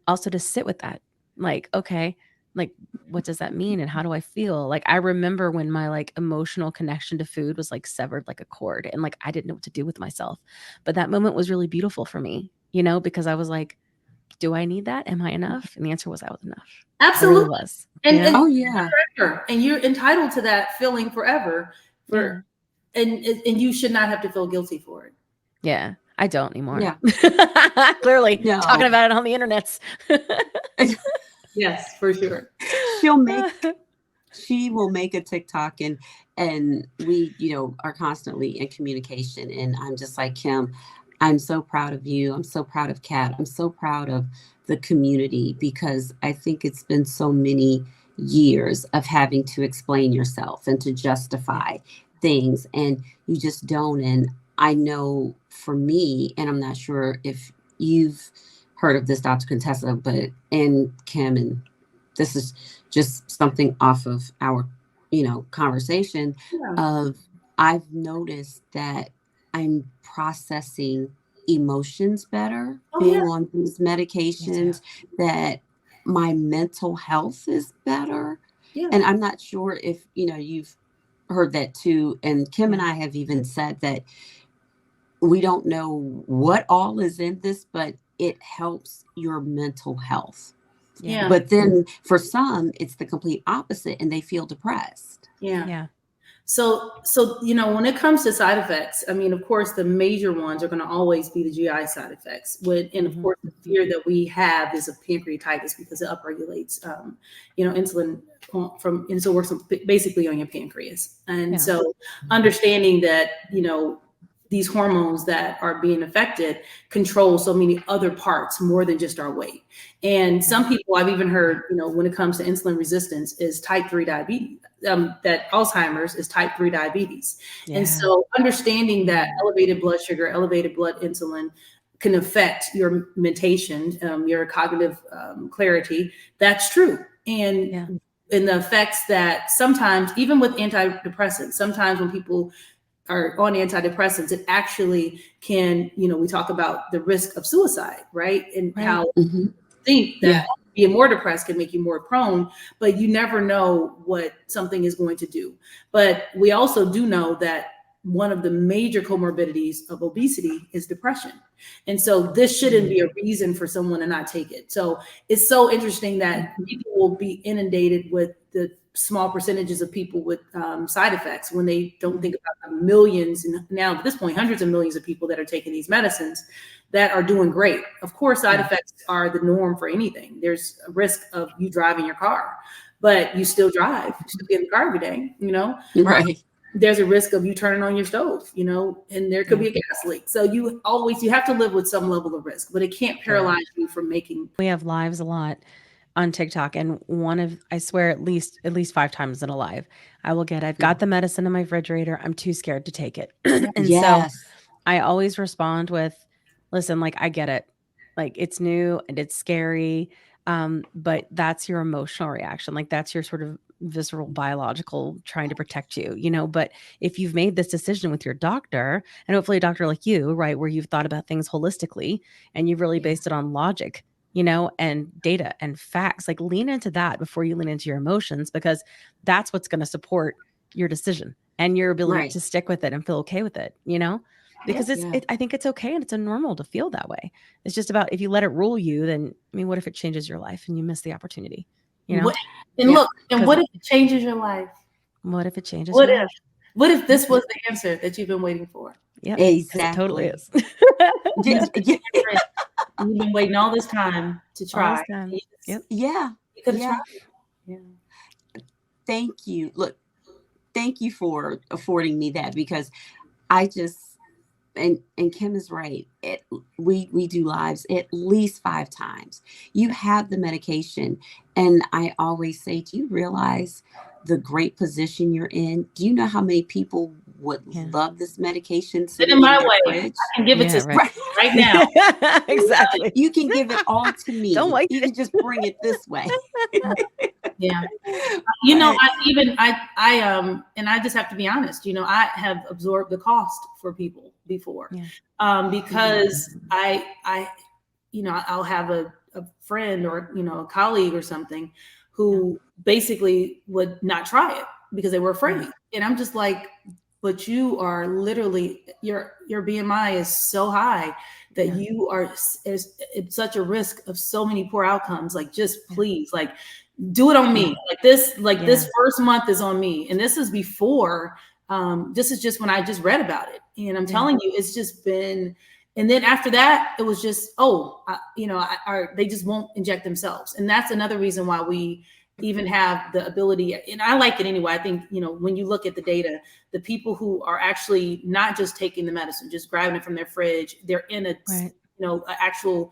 also to sit with that. Like, okay, like what does that mean and how do I feel? Like I remember when my like emotional connection to food was like severed like a cord, and like I didn't know what to do with myself. But that moment was really beautiful for me, because I was like, do I need that? Am I enough? And the answer was I was enough. Absolutely. I really was. And you're entitled to that feeling forever. And you should not have to feel guilty for it. Yeah, I don't anymore. Yeah. Clearly, talking about it on the internets. Yes, for sure. She will make a TikTok and we, are constantly in communication. And I'm just like, Kim, I'm so proud of you. I'm so proud of Kat. I'm so proud of the community, because I think it's been so many years of having to explain yourself and to justify things, and you just don't. And I know for me, and I'm not sure if you've heard of this, Dr. Contessa, and Kim, and this is just something off of our, conversation of, I've noticed that I'm processing emotions better being on these medications, that my mental health is better. Yeah. And I'm not sure if, you've heard that too. And Kim and I have even said that we don't know what all is in this, but it helps your mental health. Yeah. But then for some, it's the complete opposite, and they feel depressed. Yeah. So, when it comes to side effects, I mean, of course, the major ones are going to always be the GI side effects. And of course, the fear that we have is of pancreatitis, because it upregulates, insulin and so works basically on your pancreas. And so understanding that, these hormones that are being affected control so many other parts more than just our weight. And some people, I've even heard, when it comes to insulin resistance, is type 3 diabetes, that Alzheimer's is type 3 diabetes. Yeah. And so understanding that elevated blood sugar, elevated blood insulin can affect your mentation, your cognitive clarity, that's true. And the effects that sometimes, even with antidepressants, sometimes when people are on antidepressants, it actually can, we talk about the risk of suicide, right? And how think that being more depressed can make you more prone, but you never know what something is going to do. But we also do know that one of the major comorbidities of obesity is depression. And so this shouldn't be a reason for someone to not take it. So it's so interesting that people will be inundated with the small percentages of people with side effects when they don't think about the millions, and now at this point, hundreds of millions of people that are taking these medicines that are doing great. Of course, side effects are the norm for anything. There's a risk of you driving your car, but you still drive, you still get in the car every day, Right. There's a risk of you turning on your stove, and there could be a gas leak. So you have to live with some level of risk, but it can't paralyze you from making. We have lives a lot on TikTok, and I swear at least 5 times in a live, I've got the medicine in my refrigerator. I'm too scared to take it. And so I always respond with, listen, like, I get it. Like, it's new and it's scary. But that's your emotional reaction. Like, that's your sort of visceral biological trying to protect you, but if you've made this decision with your doctor, and hopefully a doctor like you, right, where you've thought about things holistically and you've really based it on logic, and data and facts, like, lean into that before you lean into your emotions, because that's what's going to support your decision and your ability to stick with it and feel okay with it, because I think it's okay and it's a normal to feel that way. It's just about, if you let it rule you, then, I mean, what if it changes your life and you miss the opportunity, What if it changes your life? What if it changes your life? Life? What if this was the answer that you've been waiting for? Yeah, exactly. It totally is. You've been waiting all this time to try. Yeah. You could have tried. Yeah. thank you. Look, thank you for affording me that, because I just, and Kim is right. We do lives at least 5 times. You have the medication. And I always say, do you realize the great position you're in? Do you know how many people would love this medication? Sit in my way. Fridge? I can give it to right now. Exactly. You can give it all to me. Don't wait. You can just bring it this way. Yeah. You know, I and I just have to be honest, you know, I have absorbed the cost for people before. Because I you know, I'll have a friend or, you know, a colleague or something who basically would not try it because they were afraid. And I'm just like, but you are literally, your BMI is so high that you are at such a risk of so many poor outcomes. Like, just please, like, do it on me. This first month is on me. And this is before, this is just when I just read about it. And I'm telling you, it's just been, and then after that, it was just, they just won't inject themselves. And that's another reason why we even have the ability, and I like it anyway. I think, you know, when you look at the data, the people who are actually not just taking the medicine, just grabbing it from their fridge, they're in a, an actual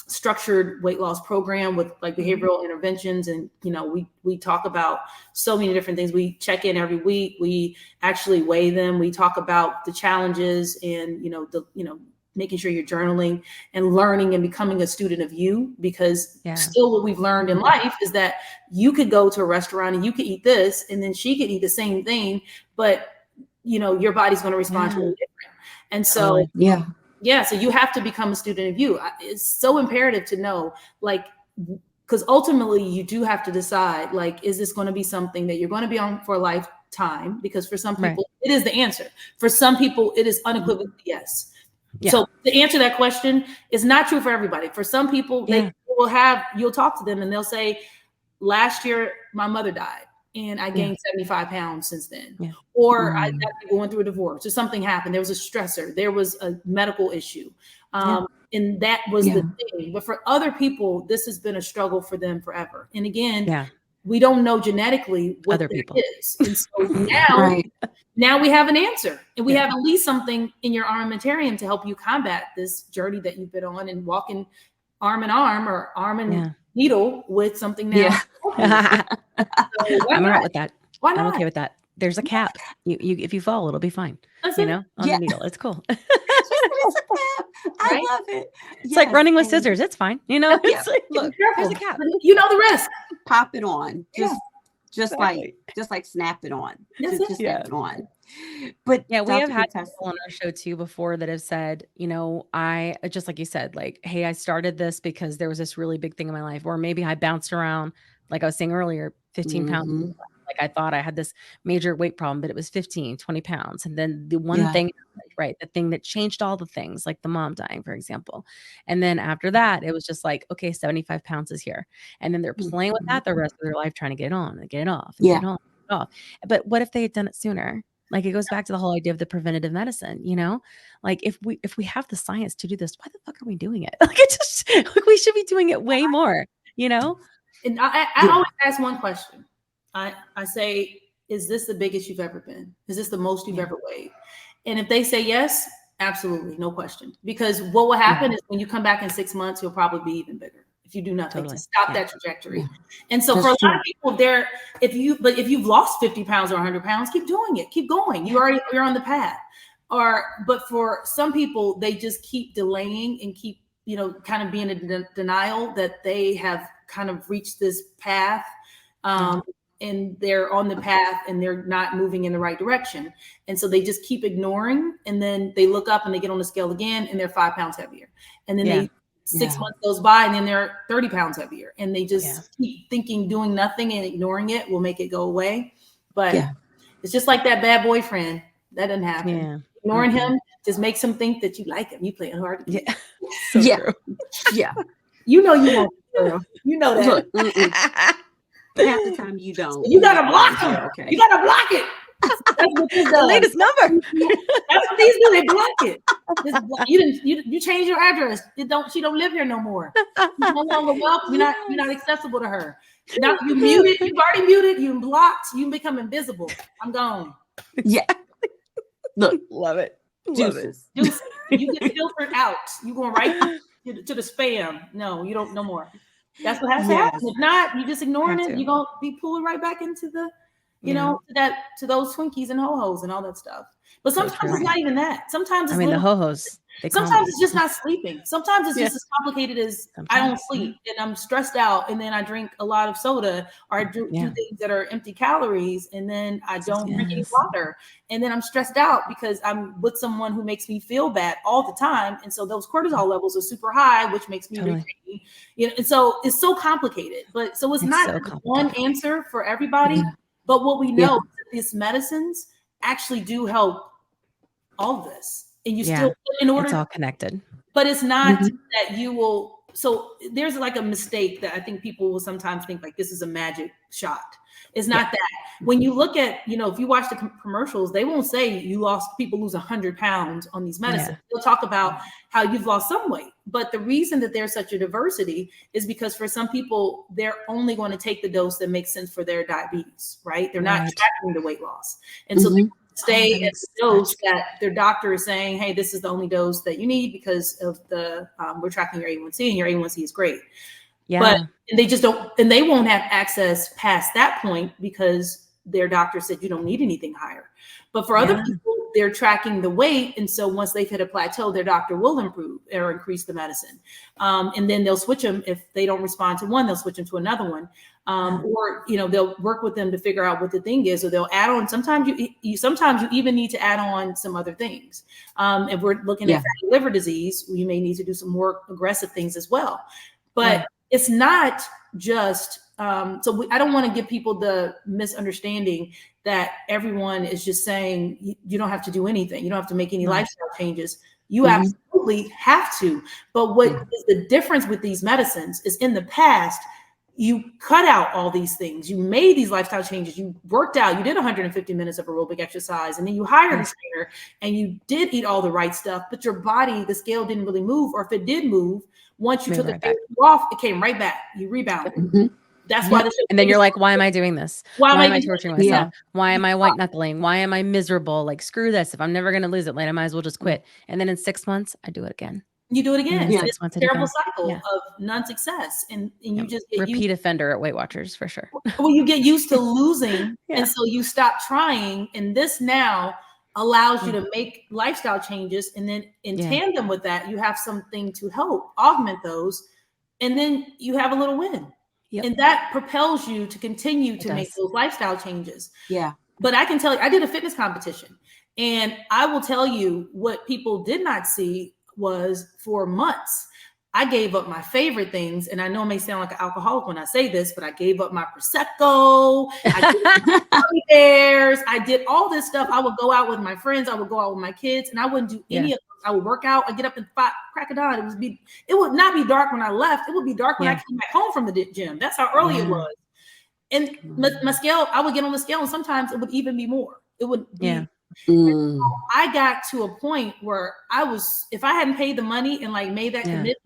structured weight loss program with like behavioral interventions. And, you know, we talk about so many different things. We check in every week. We actually weigh them. We talk about the challenges and, making sure you're journaling and learning and becoming a student of you, because still what we've learned in life is that you could go to a restaurant and you could eat this and then she could eat the same thing, but your body's going to respond to it different. And so, so you have to become a student of you. It's so imperative to know, like, because ultimately you do have to decide, like, is this going to be something that you're going to be on for a lifetime? Because for some people, it is the answer. For some people, it is unequivocally yes. So to answer that question, it's not true for everybody. For some people, you'll talk to them and they'll say, last year, my mother died and I gained 75 pounds since then. Or I got going through a divorce or something happened. There was a stressor. There was a medical issue. And that was the thing. But for other people, this has been a struggle for them forever. And again, we don't know genetically what other people is. And so now we have an answer, and we have at least something in your armamentarium to help you combat this journey that you've been on, and walking arm in arm or arm and needle with something now. I'm all right with that. Why not? I'm okay with that. There's a cap. You if you fall, it'll be fine. On the needle. It's cool. I love it. It's like running with scissors. It's fine. It's like, look, there's a cap. You know the risk. Pop it on. Just like snap it on. Just snap it on. But we have had people on our show too before that have said, I just like you said, like, hey, I started this because there was this really big thing in my life, or maybe I bounced around, like I was saying earlier, 15 pounds. Like, I thought I had this major weight problem, but it was 15, 20 pounds. And then the one thing, the thing that changed all the things, like the mom dying, for example. And then after that, it was just like, okay, 75 pounds is here. And then they're playing with that the rest of their life, trying to get it on and get it off. And get it on, get it off. But what if they had done it sooner? Like, it goes back to the whole idea of the preventative medicine, like if we have the science to do this, why the fuck are we doing it? Like, it just, like, we should be doing it way more, And I always ask one question. I say, is this the biggest you've ever been? Is this the most you've ever weighed? And if they say yes, absolutely, no question. Because what will happen is when you come back in 6 months, you'll probably be even bigger if you do nothing to stop that trajectory. And so for a lot of people, if you've lost 50 pounds or 100 pounds, keep doing it, keep going. You're on the path. But for some people, they just keep delaying and keep, kind of being in denial that they have kind of reached this path. And they're on the path and they're not moving in the right direction. And so they just keep ignoring, and then they look up and they get on the scale again and they're 5 pounds heavier. And then 6 months goes by and then they're 30 pounds heavier. And they just keep thinking doing nothing and ignoring it will make it go away. But it's just like that bad boyfriend. That doesn't happen. Ignoring him just makes him think that you like him. You playing hard. So true. You know you won't, girl. You know that. Look, half the time you don't. You gotta block them. Okay. You gotta block it. That's what this does. The latest number. That's what these do. They block it. You change your address. She don't live here no more. You're no longer welcome. You're not accessible to her. Now you muted, you've already muted, you blocked, you become invisible. I'm gone. Yeah. Look, Love it. juices. Juices. You get filtered out. You going right to the spam. No, you don't no more. That's what has to happen. If not, you just ignoring it, you're gonna be pulling right back into the, to those Twinkies and ho-hos and all that stuff. But sometimes it's not even that. Sometimes it's the ho-hos. Sometimes it's just not sleeping. Sometimes it's just as complicated as I don't sleep and I'm stressed out, and then I drink a lot of soda or I do things that are empty calories, and then I don't drink any water, and then I'm stressed out because I'm with someone who makes me feel bad all the time, and so those cortisol levels are super high, which makes me irritated. And so it's so complicated. But so it's not one answer for everybody. But what we know is that these medicines actually do help all of this. And you still, in order, it's all connected, but it's not that you will. So there's like a mistake that I think people will sometimes think like this is a magic shot. It's not that. When you look at, if you watch the commercials, they won't say people lose 100 pounds on these medicines. They'll talk about how you've lost some weight. But the reason that there's such a diversity is because for some people, they're only going to take the dose that makes sense for their diabetes, right? They're not tracking the weight loss. And so they stay at the dose that their doctor is saying, hey, this is the only dose that you need because of the, we're tracking your A1C and your A1C is great. But they just don't, and they won't have access past that point because their doctor said you don't need anything higher. But for other people, they're tracking the weight. And so once they've hit a plateau, their doctor will improve or increase the medicine. And then they'll switch them. If they don't respond to one, they'll switch them to another one. Or, they'll work with them to figure out what the thing is, or they'll add on. Sometimes you even need to add on some other things. If we're looking at fatty liver disease, you may need to do some more aggressive things as well. But it's not just, I don't want to give people the misunderstanding that everyone is just saying you don't have to do anything. You don't have to make any lifestyle changes. You absolutely have to. But what is the difference with these medicines is in the past, you cut out all these things. You made these lifestyle changes. You worked out. You did 150 minutes of aerobic exercise, and then you hired a trainer, and you did eat all the right stuff. But your body, the scale didn't really move, or if it did move, once you took it off, it came right back. You rebounded. That's why. And then you're like, why am I doing this? Why am I torturing myself? Why am I white knuckling? Why am I miserable? Like, screw this. If I'm never going to lose it, I might as well just quit. And then in 6 months, I do it again. You do it again. It's a terrible cycle of non-success. And you just get repeat offender at Weight Watchers for sure. Well, you get used to losing. And so you stop trying. And this now allows you to make lifestyle changes. And then in tandem with that, you have something to help augment those. And then you have a little win. And that propels you to continue to make those lifestyle changes. But I can tell you, I did a fitness competition. And I will tell you what people did not see was for months, I gave up my favorite things. And I know it may sound like an alcoholic when I say this, but I gave up my Prosecco. I did all this stuff. I would go out with my friends. I would go out with my kids, and I wouldn't do any of those. I would work out. I get up at 5, crack of dawn. It would not be dark when I left. It would be dark when I came back home from the gym. That's how early it was. And my scale, I would get on the scale, and sometimes it would even be more. It would be. So I got to a point where if I hadn't paid the money and like made that commitment,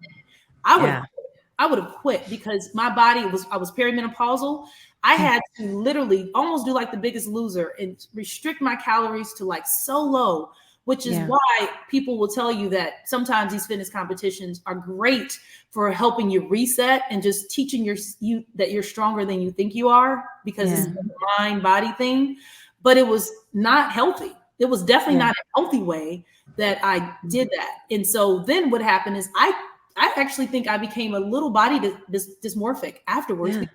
I would have quit because my body I was perimenopausal. I had to literally almost do like the Biggest Loser and restrict my calories to like so low, which is why people will tell you that sometimes these fitness competitions are great for helping you reset and just teaching you that you're stronger than you think you are, because it's a mind body thing. But it was not healthy. It was definitely not a healthy way that I did that. And so then what happened is I actually think I became a little body dysmorphic afterwards because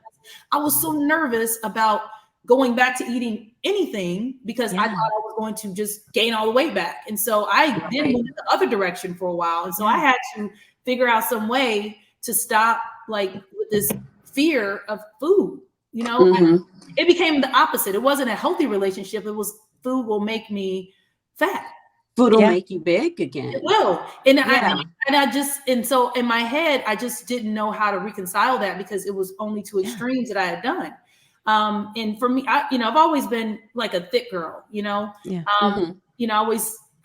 I was so nervous about going back to eating anything because I thought I was going to just gain all the weight back. And so I did move the other direction for a while. And so I had to figure out some way to stop like with this fear of food, It became the opposite. It wasn't a healthy relationship. It was food will make me fat. Food will make you big again. It will. And so in my head, I just didn't know how to reconcile that because it was only two extremes that I had done. And for me, I've always been like a thick girl,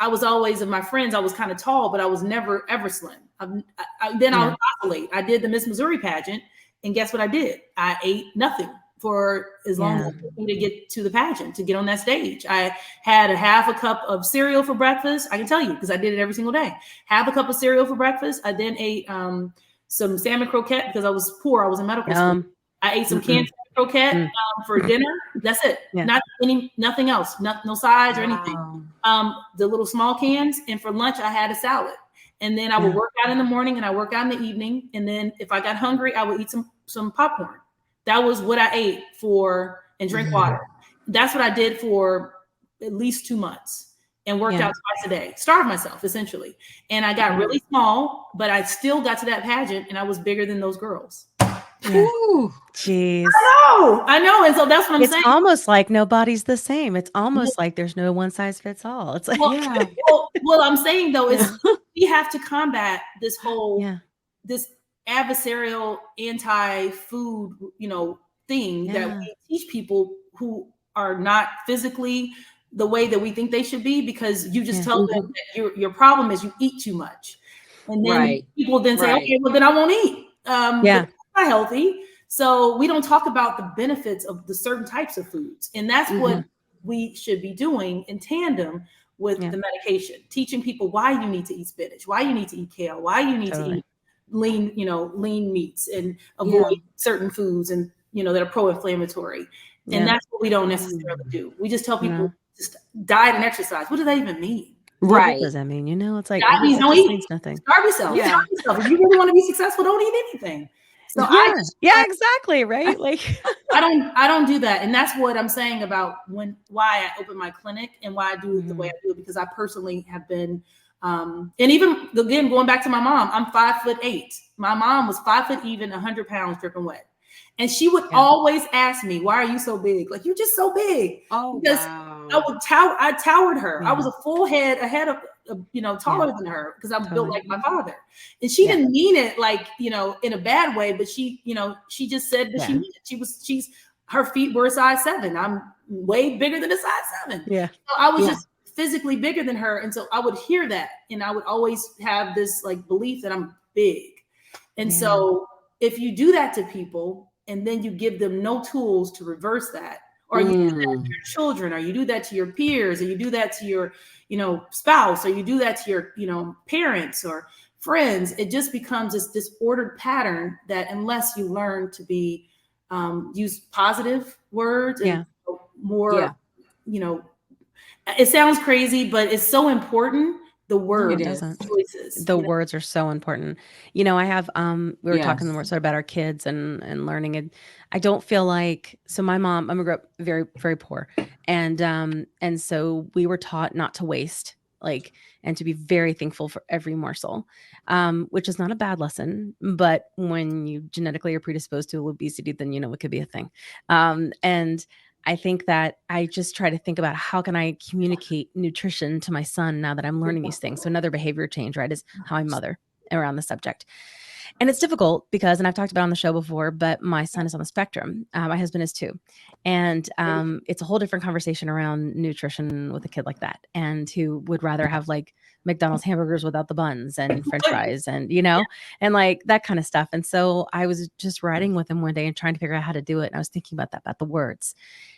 I was always of my friends, I was kind of tall, but I was never ever slim. Then I would oscillate. I did the Miss Missouri pageant. And guess what I did? I ate nothing for as long as it took me to get to the pageant, to get on that stage. I had a half a cup of cereal for breakfast. I can tell you because I did it every single day. Half a cup of cereal for breakfast. I then ate some salmon croquette because I was poor. I was in medical school. I ate some canned croquette for dinner. That's it. Nothing else. No sides or anything. The little small cans. And for lunch, I had a salad. And then I would work out in the morning and I work out in the evening. And then if I got hungry, I would eat some popcorn. That was what I ate and drink water. That's what I did for at least 2 months and worked out twice a day. Starved myself, essentially. And I got really small, but I still got to that pageant and I was bigger than those girls. Ooh, jeez. I know. And so that's what I'm saying. It's almost like nobody's the same. It's almost like there's no one size fits all. It's like, well, I'm saying though, is we have to combat this whole, this adversarial anti-food, thing that we teach people who are not physically the way that we think they should be, because you just tell them that your problem is you eat too much. And then people then say, okay, well then I won't eat. It's not healthy. So we don't talk about the benefits of the certain types of foods. And that's what we should be doing in tandem with the medication, teaching people why you need to eat spinach, why you need to eat kale, why you need to eat lean meats and avoid certain foods and, that are pro-inflammatory. And that's what we don't necessarily do. We just tell people just diet and exercise. What does that even mean? Right. What does that mean? It's like, diet don't eat. Means nothing. Starve yourself. Starve yourself. If you really want to be successful, don't eat anything. So exactly. Right. Like I don't do that. And that's what I'm saying about why I open my clinic and why I do it the way I do it, because I personally have been, and even again, going back to my mom, I'm 5'8". My mom was 5 foot even, 100 pounds dripping wet. And she would always ask me, why are you so big? Like, you're just so big. Oh, because I towered her. I was a full head ahead of, taller than her because I'm built like my father. And she didn't mean it like, in a bad way, but she just said that she meant it. Her feet were a size 7. I'm way bigger than a size 7. Yeah. So I was just physically bigger than her. And so I would hear that. And I would always have this like belief that I'm big. And so if you do that to people, and then you give them no tools to reverse that, or you do that to your children, or you do that to your peers, or you do that to your, spouse, or you do that to your, parents or friends, it just becomes this disordered pattern that unless you learn to be, use positive words and more, it sounds crazy, but it's so important. The word choices. The words are so important. I have we were talking more so about our kids and learning, and I don't feel like, so my mom, I grew up very, very poor. And so we were taught not to waste, and to be very thankful for every morsel, which is not a bad lesson, but when you genetically are predisposed to obesity, then it could be a thing. And I think that I just try to think about how can I communicate nutrition to my son now that I'm learning these things. So another behavior change, right, is how I mother around the subject. And it's difficult because, and I've talked about it on the show before, but my son is on the spectrum. My husband is too. And it's a whole different conversation around nutrition with a kid like that, and who would rather have like McDonald's hamburgers without the buns and French fries and, and like that kind of stuff. And so I was just riding with him one day and trying to figure out how to do it. And I was thinking about that, about the words.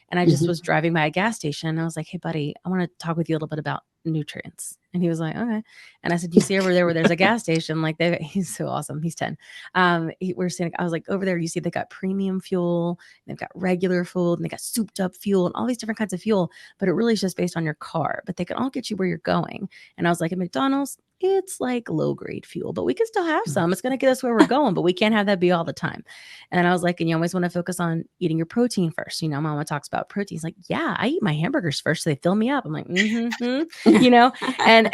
And I just was driving by a gas station and I was like, hey buddy, I want to talk with you a little bit about nutrients. And he was like, okay. And I said, you see over there where there's a gas station, like he's so awesome. He's 10. I was like, over there, you see they got premium fuel, they've got regular fuel, and they got souped up fuel and all these different kinds of fuel, but it really is just based on your car, but they can all get you where you're going. And I was like, at McDonald's, it's like low grade fuel, but we can still have some. It's going to get us where we're going, but we can't have that be all the time. And I was like, and you always want to focus on eating your protein first. Mama talks about protein. He's like, yeah, I eat my hamburgers first, so they fill me up. I'm like, and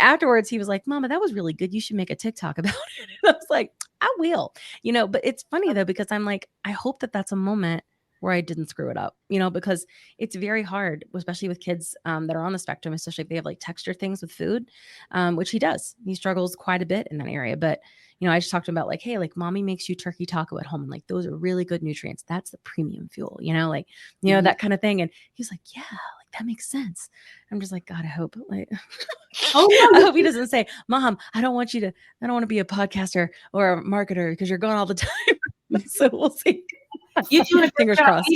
afterwards he was like, Mama, that was really good. You should make a TikTok about it. And I was like, I will, but it's funny though, because I'm like, I hope that that's a moment where I didn't screw it up, because it's very hard, especially with kids that are on the spectrum, especially if they have like texture things with food, which he does. He struggles quite a bit in that area. But, I just talked to him about like, hey, like mommy makes you turkey taco at home. And like, those are really good nutrients. That's the premium fuel, that kind of thing. And he's like, yeah, like that makes sense. I'm just like, God, I hope like, I hope he doesn't say, Mom, I don't want to be a podcaster or a marketer because you're gone all the time. So we'll see. You're doing a great Fingers job. crossed.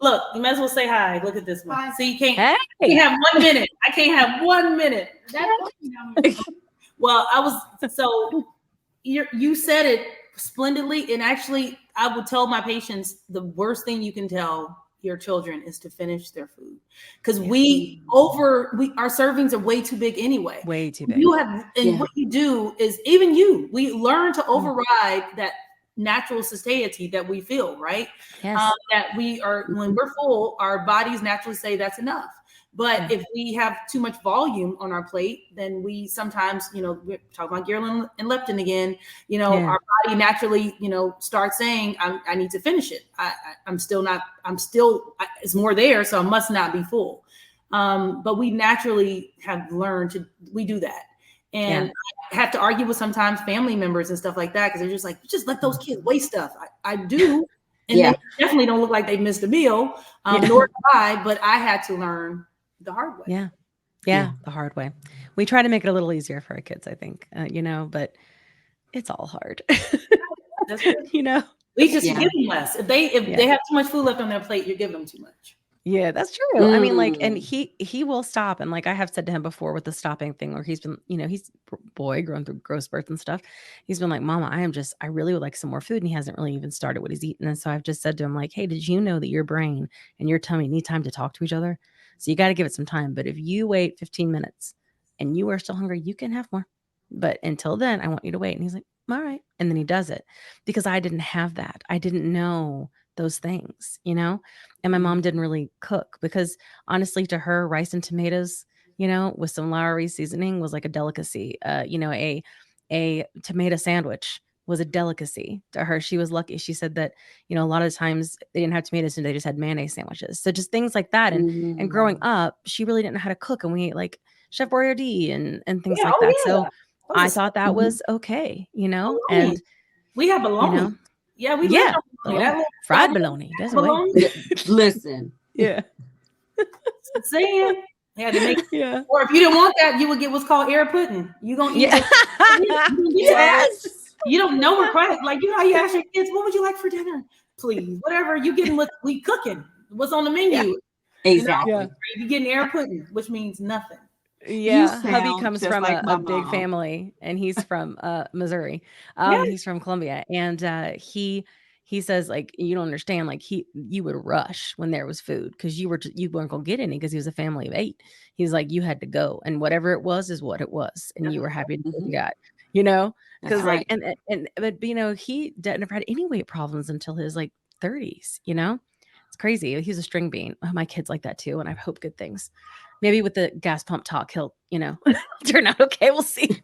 Look, you might as well say hi. Look at this one. Hi. See, you can't Hey. have 1 minute. I can't have 1 minute. Well, you said it splendidly. And actually, I would tell my patients the worst thing you can tell your children is to finish their food, because our servings are way too big anyway. Way too big. What you do is, we learn to override that natural satiety that we feel, right? Yes. That we are, when we're full, our bodies naturally say that's enough. But if we have too much volume on our plate, then we sometimes, we're talking about ghrelin and leptin again, our body naturally, starts saying, I need to finish it. It's more there, so I must not be full. But we naturally have learned we do that. And I have to argue with sometimes family members and stuff like that, because they're just like, just let those kids waste stuff. I do. And they definitely don't look like they missed a meal, nor do I, but I had to learn the hard way. Yeah, the hard way. We try to make it a little easier for our kids, I think, but it's all hard. That's good. We just give them less. If they have too much food left on their plate, you're giving them too much. Yeah, that's true. I mean, and he will stop. And I have said to him before with the stopping thing, where he's been, he's a boy growing through growth spurts and stuff. He's been like, Mama, I really would like some more food. And he hasn't really even started what he's eating. And so I've just said to him, like, hey, did you know that your brain and your tummy need time to talk to each other? So you got to give it some time. But if you wait 15 minutes and you are still hungry, you can have more. But until then, I want you to wait. And he's like, all right. And then he does it, because I didn't have that. I didn't know those things, and my mom didn't really cook, because honestly, to her, rice and tomatoes, with some Lowry seasoning was like a delicacy. A tomato sandwich was a delicacy to her. She was lucky. She said that, a lot of times they didn't have tomatoes and they just had mayonnaise sandwiches. So just things like that. And growing up, she really didn't know how to cook. And we ate like Chef Boyardee and things like that. So I thought that was okay, and we have bologna. Fried bologna. That's bologna. Listen. Yeah. Saying. Yeah, to make Or if you didn't want that, you would get what's called air pudding. You gonna eat Yes. You don't know we're quiet. Like, how you ask your kids, what would you like for dinner? Please, whatever you getting, what we cooking, what's on the menu. Exactly. You getting air pudding, which means nothing. Yeah, hubby comes from a big family, and he's from Missouri. He's from Columbia, and he says, like, you don't understand, like you would rush when there was food, because you weren't gonna get any, because he was a family of 8. He's like, you had to go, and whatever it was is what it was, and you were happy to get what you got, because like but he never had any weight problems until his 30s. It's crazy. He's a string bean. Oh, my kid's like that too, and I hope good things. Maybe with the gas pump talk, he'll, turn out okay. We'll see.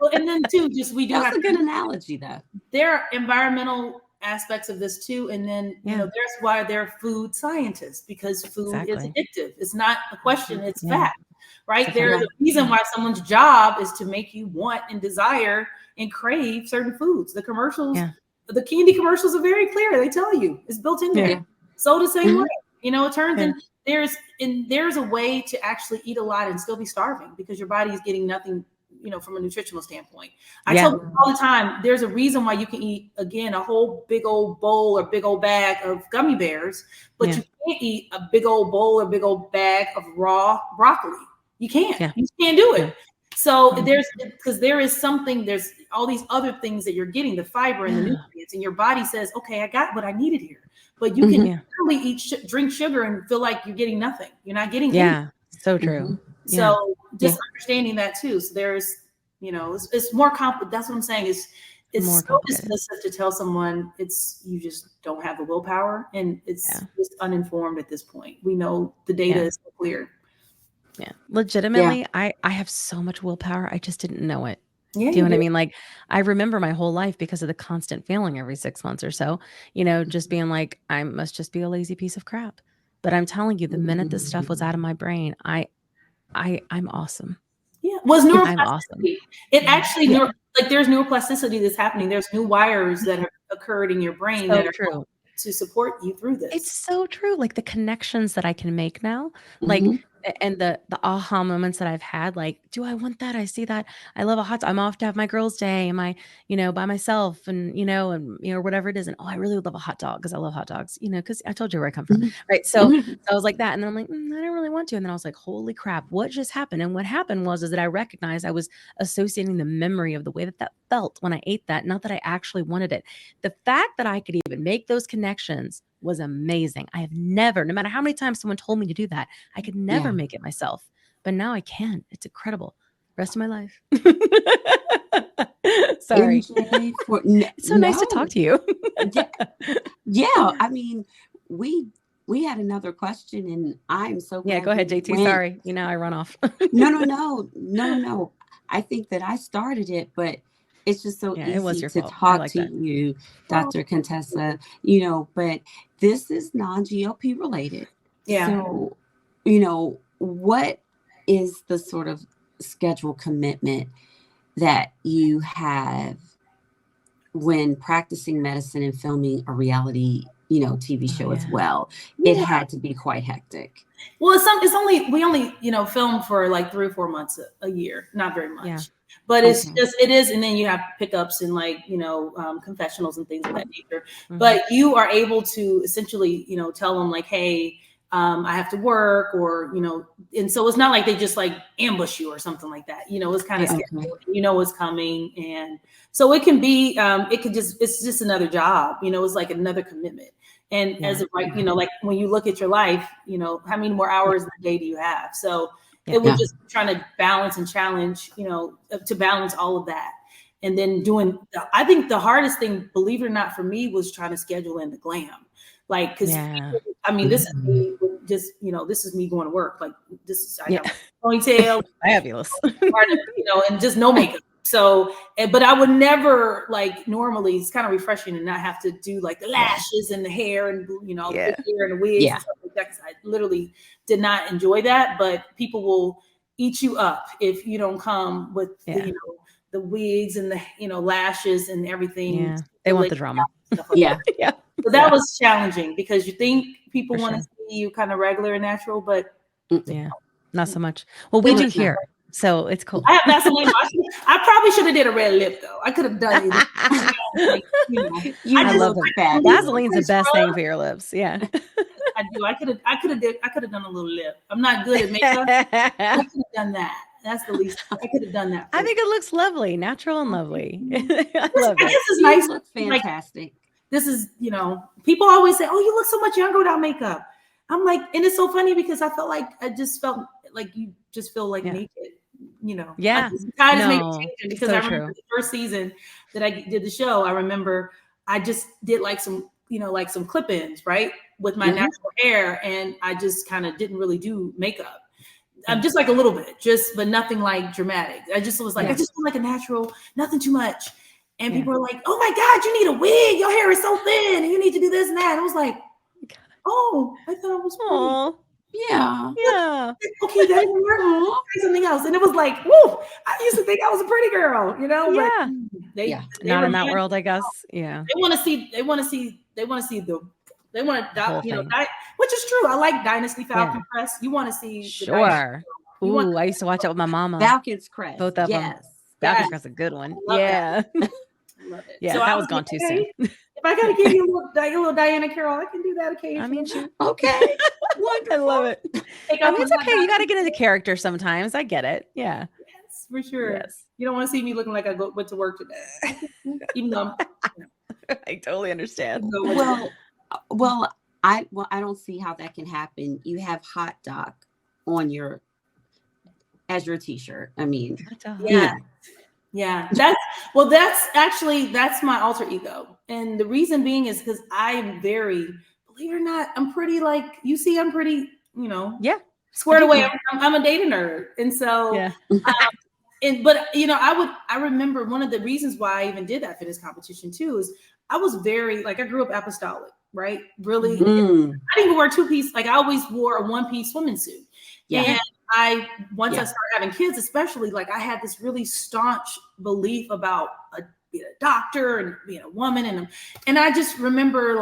Well, and then too, we do That's have a good analogy, though. There are environmental aspects of this too, and then that's why they're food scientists, because food is addictive. It's not a question; it's fact, right? There's a reason why someone's job is to make you want and desire and crave certain foods. The commercials, the candy commercials are very clear. They tell you it's built in there. So the same way, it turns in. There's a way to actually eat a lot and still be starving, because your body is getting nothing, from a nutritional standpoint. I tell people all the time, there's a reason why you can eat, again, a whole big old bowl or big old bag of gummy bears, but you can't eat a big old bowl or big old bag of raw broccoli. You can't. You can't do it. So there's all these other things that you're getting, the fiber and the nutrients, and your body says, okay, I got what I needed here. But you can literally drink sugar and feel like you're getting nothing. You're not getting anything. So true. So just understanding that too. So there's, it's more complex. That's what I'm saying. It's more so dismissive to tell someone you just don't have the willpower, and it's just uninformed at this point. We know the data is so clear. Yeah. Legitimately, I have so much willpower. I just didn't know it. Yeah, do you know what I mean? Like, I remember my whole life, because of the constant failing every 6 months or so, just being like, I must just be a lazy piece of crap. But I'm telling you, the minute this stuff was out of my brain, I'm awesome. Yeah. Was neuroplasticity. I'm awesome. It actually, there's neuroplasticity that's happening. There's new wires that have occurred in your brain that are true to support you through this. It's so true. Like the connections that I can make now, And the aha moments that I've had, like, do I want that? I see that. I love a hot dog. I'm off to have my girls' day. Am I, by myself and, whatever it is. And, oh, I really would love a hot dog because I love hot dogs, because I told you where I come from. Right. So I was like that. And then I'm like, I don't really want to. And then I was like, holy crap, what just happened? And what happened is that I recognized I was associating the memory of the way that felt when I ate that, not that I actually wanted it. The fact that I could even make those connections was amazing. I have never, no matter how many times someone told me to do that, I could never make it myself. But now I can. It's incredible. Rest of my life. Sorry. It's so nice to talk to you. Yeah. I mean, we had another question, and I'm so glad. Yeah, go ahead, JT. Sorry. I run off. No. I think that I started it, but it's just so easy to talk to you, Dr. Contessa, but this is non-GLP related. Yeah. So, what is the sort of schedule commitment that you have when practicing medicine and filming a reality, TV show as well? It had to be quite hectic. Well, we only, film for like 3 or 4 months a year, not very much. Yeah. But it is. And then you have pickups and confessionals and things of that nature. Mm-hmm. But you are able to essentially, tell them like, hey, I have to work, or, and so it's not like they just like ambush you or something like that. It's kind of scary. What's coming. And so it can be, it's just another job, it's like another commitment. And as of right, like when you look at your life, how many more hours in the day do you have? So it was just trying to balance and challenge, to balance all of that. And then I think the hardest thing, believe it or not, for me was trying to schedule in the glam. Like, cause this is me just, this is me going to work. Like I have a ponytail, fabulous, and just no makeup. So, but I would never normally, it's kind of refreshing to not have to do like the lashes and the hair and, the hair and the wigs and stuff like that. Cause I literally did not enjoy that, but people will eat you up if you don't come with the wigs and the, lashes and everything. Yeah. They want the drama. Yeah. So that was challenging because you think people want to see you kind of regular and natural, but not so much. Well, we do here. So it's cool. I have Vaseline. I probably should have did a red lip though. I could have done it. I love it. Vaseline's the best thing for your lips. Yeah. I do. I could have done a little lip. I'm not good at makeup. I could have done that. That's the least. I could have done that. I think it looks lovely, natural and lovely. I love it. This is nice. Looks fantastic. This is, people always say, "Oh, you look so much younger without makeup." I'm like, and it's so funny because I felt like you just feel like naked. Yeah. I just make changes because I remember the first season that I did the show. I remember I just did some clip-ins, right, with my natural hair, and I just kind of didn't really do makeup. I'm just like a little bit, but nothing like dramatic. I just was like, I just feel like a natural, nothing too much. And people are like, "Oh my God, you need a wig. Your hair is so thin, and you need to do this and that." And I was like, "Oh, I thought I was pretty." Yeah. Okay, that didn't work. Something else, and it was like, "Whoa!" I used to think I was a pretty girl, Yeah. But they not in that world, I guess. Yeah. They want to see which is true. I like Dynasty Falcon Crest. You want to see? Sure. Ooh, I used to watch it with my mama. Falcon's Crest. Both of them. Falcon's Crest is a good one. Yeah. Love it. Yeah, so that was gone too soon. If I gotta give you a little Diana Carroll, I can do that occasionally. I mean, okay. I love it. It's okay. You got to get into character sometimes. I get it. Yeah. Yes, for sure. Yes. You don't want to see me looking like I went to work today, even though I totally understand. Well, I don't see how that can happen. You have hot dog on as your t-shirt. I mean, yeah. That's my alter ego. And the reason being is because I am very, believe it or not, I'm pretty I'm pretty, squared away. I'm a data nerd. And so, I remember one of the reasons why I even did that fitness competition too, is I was very, I grew up apostolic, right? Really. I didn't even wear two-piece. I always wore a one-piece swimming suit. Yeah. And once I started having kids, especially, I had this really staunch belief about being a doctor and being a woman. And I just remember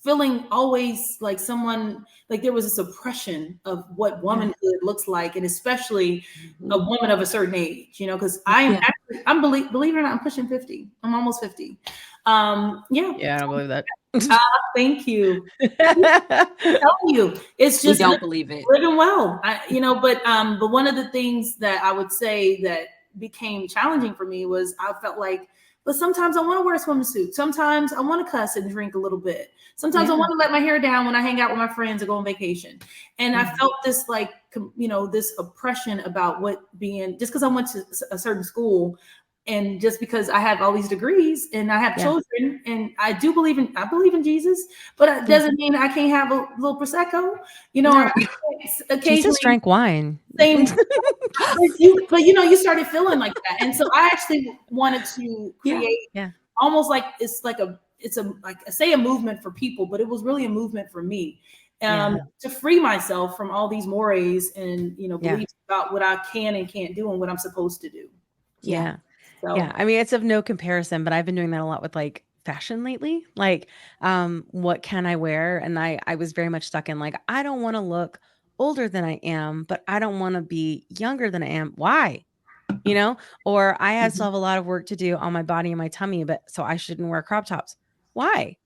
feeling always like someone, like there was a suppression of what womanhood looks like, and especially a woman of a certain age, because I am actually, believe it or not, I'm pushing 50. I'm almost 50. I don't believe that. Thank you. Tell you, it's just we don't believe it. living well, but one of the things that I would say that became challenging for me was I felt like, but sometimes I want to wear a swimsuit. Sometimes I want to cuss and drink a little bit. Sometimes I want to let my hair down when I hang out with my friends or go on vacation. And I felt this this oppression about what being, just because I went to a certain school and just because I have all these degrees and I have children and I believe in Jesus, but it doesn't mean I can't have a little Prosecco, occasionally. Jesus drank wine. Same. but you started feeling like that. And so I actually wanted to create almost like it's a movement for people, but it was really a movement for me to free myself from all these mores and, beliefs about what I can and can't do and what I'm supposed to do. Yeah. So. Yeah. I mean, it's of no comparison, but I've been doing that a lot with like fashion lately. Like, what can I wear? And I was very much stuck in like, I don't want to look older than I am, but I don't want to be younger than I am. Why? Or I still have a lot of work to do on my body and my tummy, but so I shouldn't wear crop tops. Why?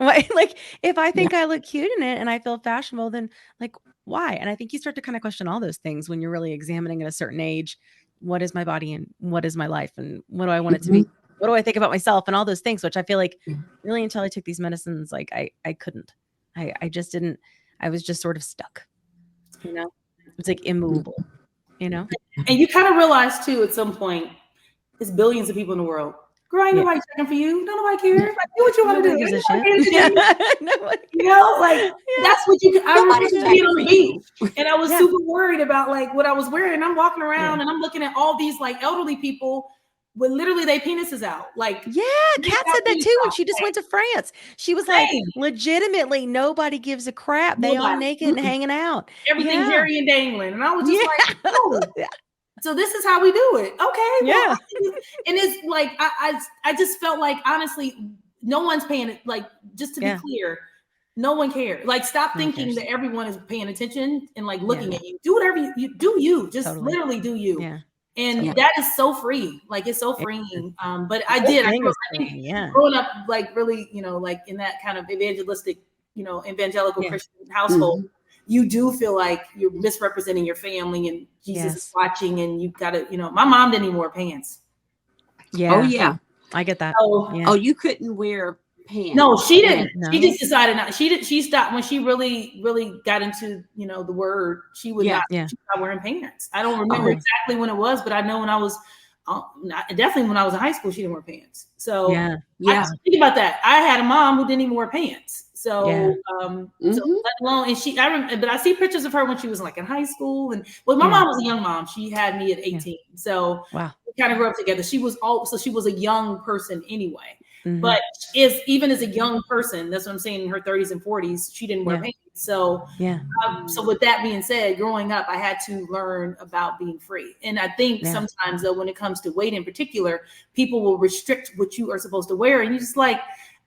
Like, if I think I look cute in it and I feel fashionable, then like, why? And I think you start to kind of question all those things when you're really examining at a certain age. What is my body and what is my life and what do I want it to be? What do I think about myself and all those things, which I feel like really until I took these medicines, like I couldn't, I just didn't, I was just sort of stuck, it's like immovable, And you kind of realize too, at some point, there's billions of people in the world. Girl, ain't nobody checking for you. Don't nobody care. Like, do what you want to do. That's what I remember being on the beach, and I was super worried about like what I was wearing. And I'm walking around and I'm looking at all these like elderly people with literally their penises out. Like, Kat said that too when she just went to France. She was like, legitimately, nobody gives a crap. They all naked and hanging out. Everything hairy and dangling. And I was just like, oh. So this is how we do it. Okay. Well, and it's like, I just felt like, honestly, no one's paying it. Like, just to be clear, no one cares. Like, stop thinking that everyone is paying attention and like looking at you. Do whatever you do. You just literally do you. Yeah. And that is so free. Like, it's so freeing. But I think growing up, like really, like in that kind of evangelistic, evangelical Christian household, you do feel like you're misrepresenting your family and Jesus is watching and you gotta, my mom didn't even wear pants. Yeah. Oh yeah. I get that. Oh, you couldn't wear pants. No, she didn't. No. She just decided not. She stopped when she really, really got into, the word. She would not wearing pants. I don't remember exactly when it was, but I know when I was definitely when I was in high school, she didn't wear pants. So I think about that. I had a mom who didn't even wear pants. So, so let alone, and but I see pictures of her when she was like in high school, and my mom was a young mom. She had me at 18, so we kind of grew up together. She was a young person anyway. But even as a young person, that's what I'm saying, in her 30s and 40s, she didn't wear pants. So, so with that being said, growing up, I had to learn about being free. And I think sometimes though, when it comes to weight in particular, people will restrict what you are supposed to wear, and you're just like,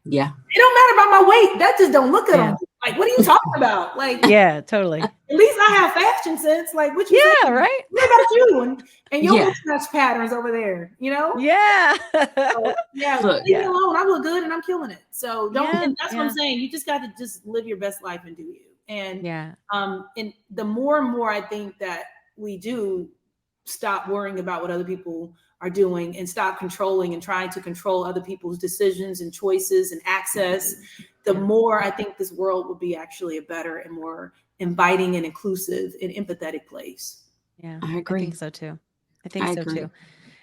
it don't matter about my weight. That just don't look good on me. Like, what are you talking about? Like, totally. At least I have fashion sense. Like, what you saying? Right. What about you and your mismatched patterns over there? Yeah. So, leave me alone. I look good and I'm killing it. So don't. And that's what I'm saying. You just got to just live your best life and do you. And and the more and more I think that we do stop worrying about what other people are doing and stop controlling and trying to control other people's decisions and choices and access, the more I think this world will be actually a better and more inviting and inclusive and empathetic place. Yeah, I agree. I think so too. Too.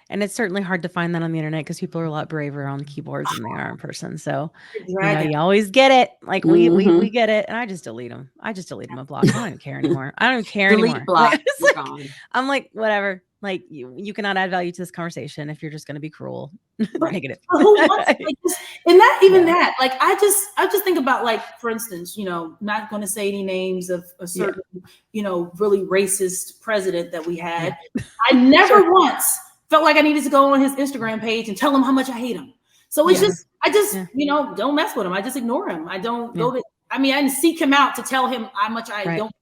And it's certainly hard to find that on the internet because people are a lot braver on keyboards than they are in person. So you always get it. Like we get it. And I just delete them. I just delete them a block. I don't even care anymore. I don't care anymore. Block. I'm like, whatever. Like you cannot add value to this conversation if you're just going to be cruel, negative. And not even that. Like I just think about, like, for instance, not going to say any names of a certain, really racist president that we had. I never once felt like I needed to go on his Instagram page and tell him how much I hate him. So it's I just don't mess with him. I just ignore him. I don't go to I didn't seek him out to tell him how much I don't.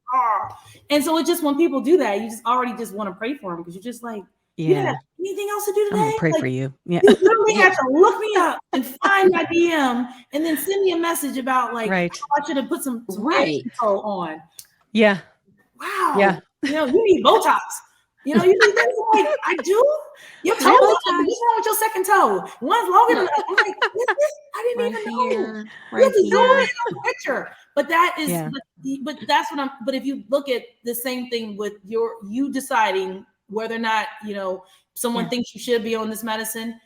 And so it's just when people do that, you just already just want to pray for him because you're just like, you have anything else to do today? I'm gonna pray for you. Yeah. You literally have to look me up and find my DM and then send me a message about like how I should have put some info on. Yeah. Wow. Yeah. You need Botox. You need things like, I do? Your toe, what's wrong with your second toe? One's longer than the other. I'm like, I didn't even know. Right here. Picture. But that is, but that's what but if you look at the same thing with you deciding whether or not, someone thinks you should be on this medicine,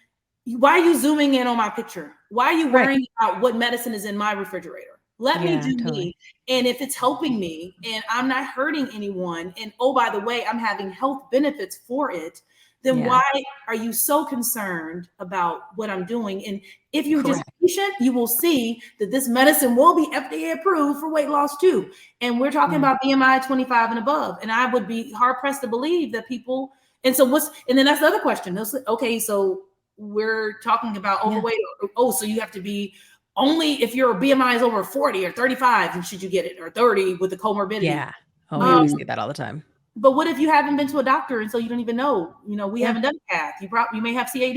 why are you zooming in on my picture? Why are you worrying about what medicine is in my refrigerator? Let me do me. And if it's helping me and I'm not hurting anyone, and oh, by the way, I'm having health benefits for it, then why are you so concerned about what I'm doing? And if you're just patient, you will see that this medicine will be FDA approved for weight loss too. And we're talking about BMI 25 and above. And I would be hard pressed to believe that people, and then that's the other question. Okay, so we're talking about overweight. So you have to be only if your BMI is over 40 or 35, then should you get it, or 30 with the comorbidity. Yeah. Oh, we see that all the time. But what if you haven't been to a doctor and so you don't even know? We haven't done a cath. You may have CAD.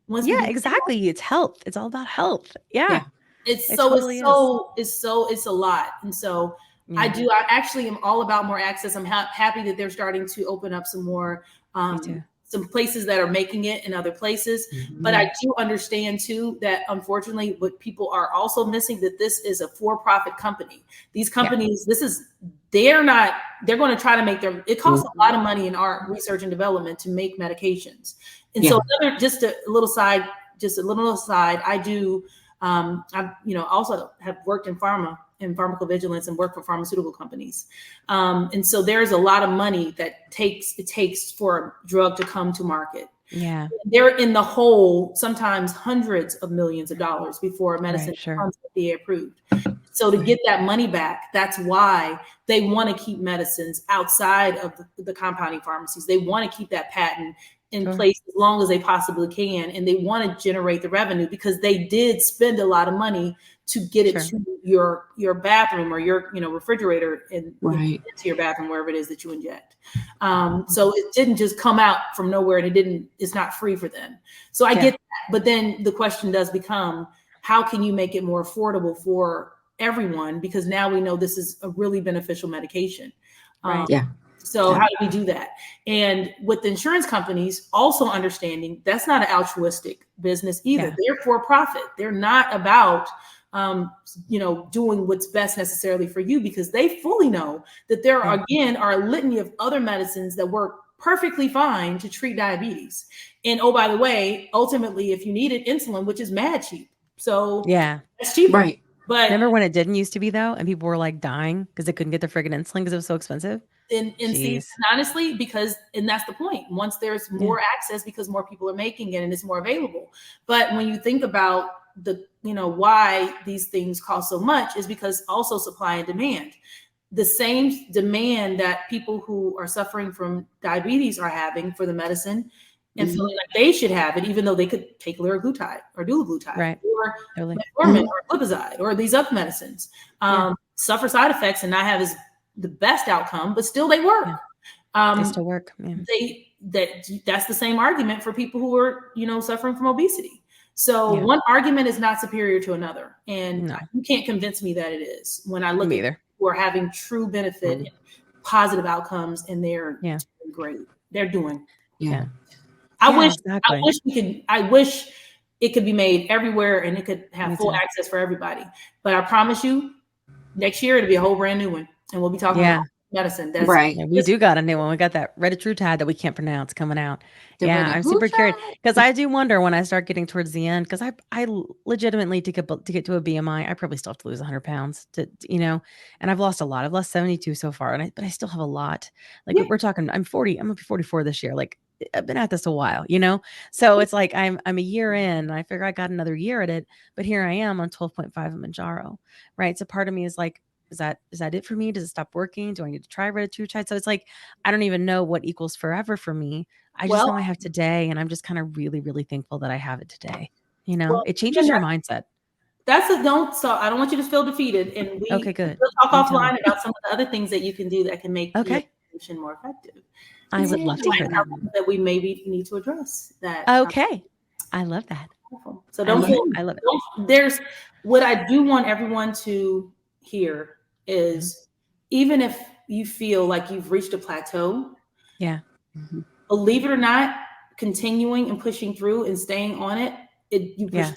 Exactly. It's health. It's all about health. Yeah. It's a lot. And so I actually am all about more access. I'm happy that they're starting to open up some more some places that are making it in other places. But I do understand too that unfortunately what people are also missing, that this is a for-profit company. These companies, they're going to try to make it costs a lot of money in our research and development to make medications. And so just a little aside, I do, also have worked in pharmacovigilance and work for pharmaceutical companies. And so there's a lot of money that it takes for a drug to come to market. Yeah. They're in the hole, sometimes hundreds of millions of dollars before a medicine becomes FDA approved. So to get that money back, that's why they want to keep medicines outside of the compounding pharmacies. They want to keep that patent in place as long as they possibly can. And they want to generate the revenue because they did spend a lot of money to get it to your bathroom or your refrigerator and into your bathroom, wherever it is that you inject. So it didn't just come out from nowhere, and it's not free for them. So I get that. But then the question does become, how can you make it more affordable for everyone? Because now we know this is a really beneficial medication. So how do we do that? And with the insurance companies also understanding that's not an altruistic business either. They're for profit. They're not about doing what's best necessarily for you, because they fully know that there are a litany of other medicines that work perfectly fine to treat diabetes. And oh, by the way, ultimately, if you needed insulin, which is mad cheap. So it's cheaper. Right. But remember when it didn't used to be though, and people were like dying because they couldn't get their friggin' insulin because it was so expensive? And see, honestly, and that's the point. Once there's more access, because more people are making it and it's more available. But when you think about why these things cost so much, is because also supply and demand. The same demand that people who are suffering from diabetes are having for the medicine and feeling like they should have it, even though they could take liraglutide or dulaglutide or metformin or glipizide or these other medicines, suffer side effects and not have the best outcome, but still they work. They still work. That's the same argument for people who are, suffering from obesity. So one argument is not superior to another. And you can't convince me that it is when I look at people who are having true benefit and positive outcomes, and they're doing great. They're doing. I wish it could be made everywhere and it could have full access for everybody. But I promise you, next year it'll be a whole brand new one. And we'll be talking about medicine. That's we do got a new one. We got that retatrutide that we can't pronounce coming out. I'm super curious because I do wonder when I start getting towards the end, because I legitimately to get to a BMI, I probably still have to lose 100 pounds and I've lost a lot. I've lost 72 so far, but I still have a lot. Like we're talking, I'm 40, I'm gonna be 44 this year. Like I've been at this a while, so it's like I'm a year in, and I figure I got another year at it, but here I am on 12.5 of Mounjaro, right? So part of me is like, is that it for me? Does it stop working? Do I need to try retatrutide? So it's like, I don't even know what equals forever for me. I just know I have today, and I'm just kind of really, really thankful that I have it today. It changes your mindset. So I don't want you to feel defeated. And Okay, good. we'll talk You tell offline me. about some of the other things that you can do that can make your solution more effective. I would love to hear that. That we maybe need to address that. Okay. I love that. So don't feel, I love it. There's what I do want everyone to hear is even if you feel like you've reached a plateau, believe it or not, continuing and pushing through and staying on it, you push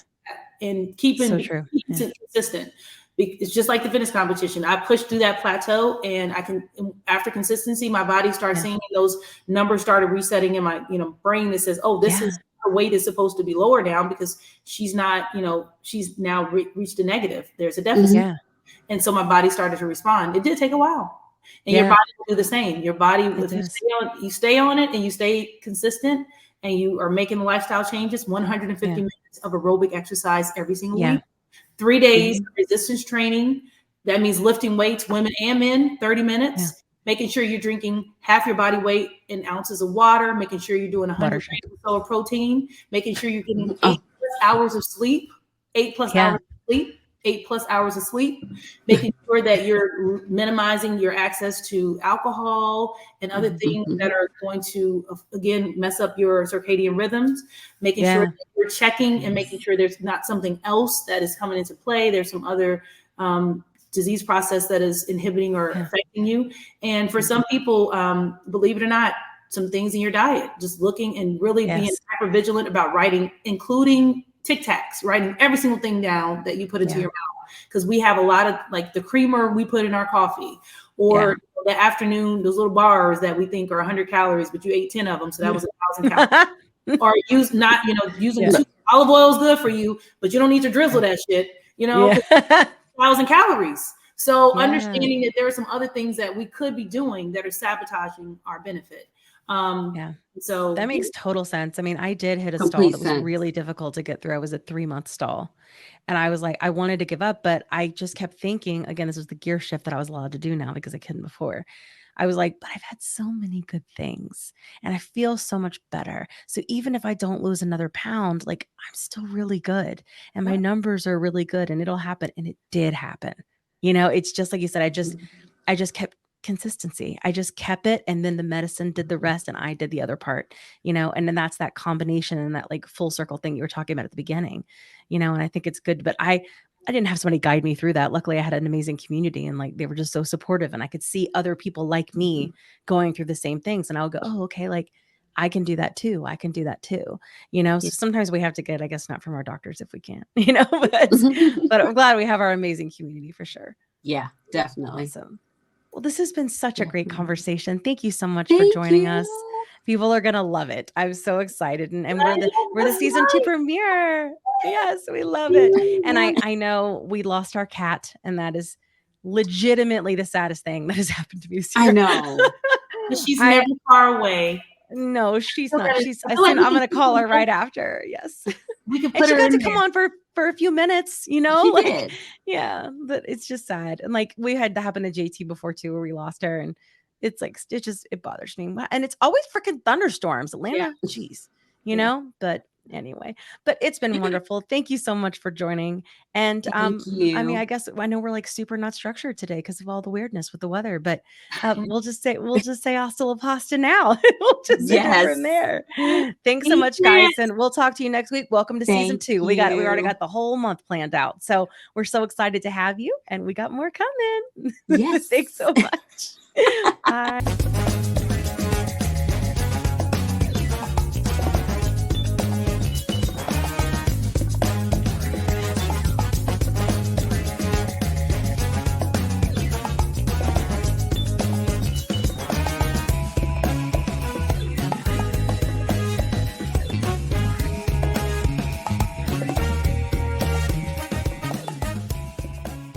and keeping it consistent. It's just like the fitness competition. I pushed through that plateau, and after consistency, my body started seeing those numbers started resetting in my, brain that says, oh, this is her weight is supposed to be lower down because she's not, she's now reached a negative. There's a deficit. And so my body started to respond. It did take a while. And your body will do the same. Your body, if you stay on it and you stay consistent and you are making the lifestyle changes, 150 minutes of aerobic exercise every single week, 3 days of resistance training. That means lifting weights, women and men, 30 minutes, making sure you're drinking half your body weight in ounces of water, making sure you're doing 100 grams or so of protein, making sure you're getting 8+ hours of sleep, 8+ hours of sleep. 8+ hours of sleep, making sure that you're minimizing your access to alcohol and other things that are going to, again, mess up your circadian rhythms, making sure that you're checking and making sure there's not something else that is coming into play. There's some other disease process that is inhibiting or affecting you. And for some people, believe it or not, some things in your diet, just looking and really being hyper vigilant about writing, including Tic Tacs, writing every single thing down that you put into your mouth. Because we have a lot of like the creamer we put in our coffee, or the afternoon, those little bars that we think are 100 calories, but you ate 10 of them. So that was 1,000 calories. Or using olive oil is good for you, but you don't need to drizzle that shit, 1,000 calories. So understanding that there are some other things that we could be doing that are sabotaging our benefit. So that makes total sense. I mean, I did hit a stall that was really difficult to get through. I was a 3-month stall, and I was like, I wanted to give up, but I just kept thinking, again, this was the gear shift that I was allowed to do now because I couldn't before. I was like, but I've had so many good things and I feel so much better. So even if I don't lose another pound, like I'm still really good and my numbers are really good and it'll happen. And it did happen. It's just like you said, I just kept consistency. I just kept it. And then the medicine did the rest and I did the other part, and then that's that combination and that like full circle thing you were talking about at the beginning, and I think it's good, but I didn't have somebody guide me through that. Luckily I had an amazing community and like, they were just so supportive and I could see other people like me going through the same things. And I'll go, oh, okay. Like I can do that too. I can do that too. So sometimes we have to get, I guess, not from our doctors if we can't, but I'm glad we have our amazing community for sure. Yeah, definitely. Awesome. Well, this has been such a great conversation. Thank you so much for joining us. People are going to love it. I'm so excited. And we're the season 2 premiere. Yes, we love it. And I know we lost our cat, and that is legitimately the saddest thing that has happened to me this year. I know. But she's never far away. No, she's not. I'm going to call her right after. Yes. We can and she got to come on for a few minutes, She did. Yeah, but it's just sad. And like we had to happen to JT before too, where we lost her, and it's like it bothers me. And it's always freaking thunderstorms, Atlanta. Jeez, but anyway, but it's been wonderful. Thank you so much for joining. And Thank you. I mean, I guess I know we're like super not structured today because of all the weirdness with the weather, but we'll just say hasta la pasta now. We'll just go from there. Thanks so much, guys, and we'll talk to you next week. Welcome to season 2. We already got the whole month planned out, so we're so excited to have you, and we got more coming. Yes. Thanks so much. Bye.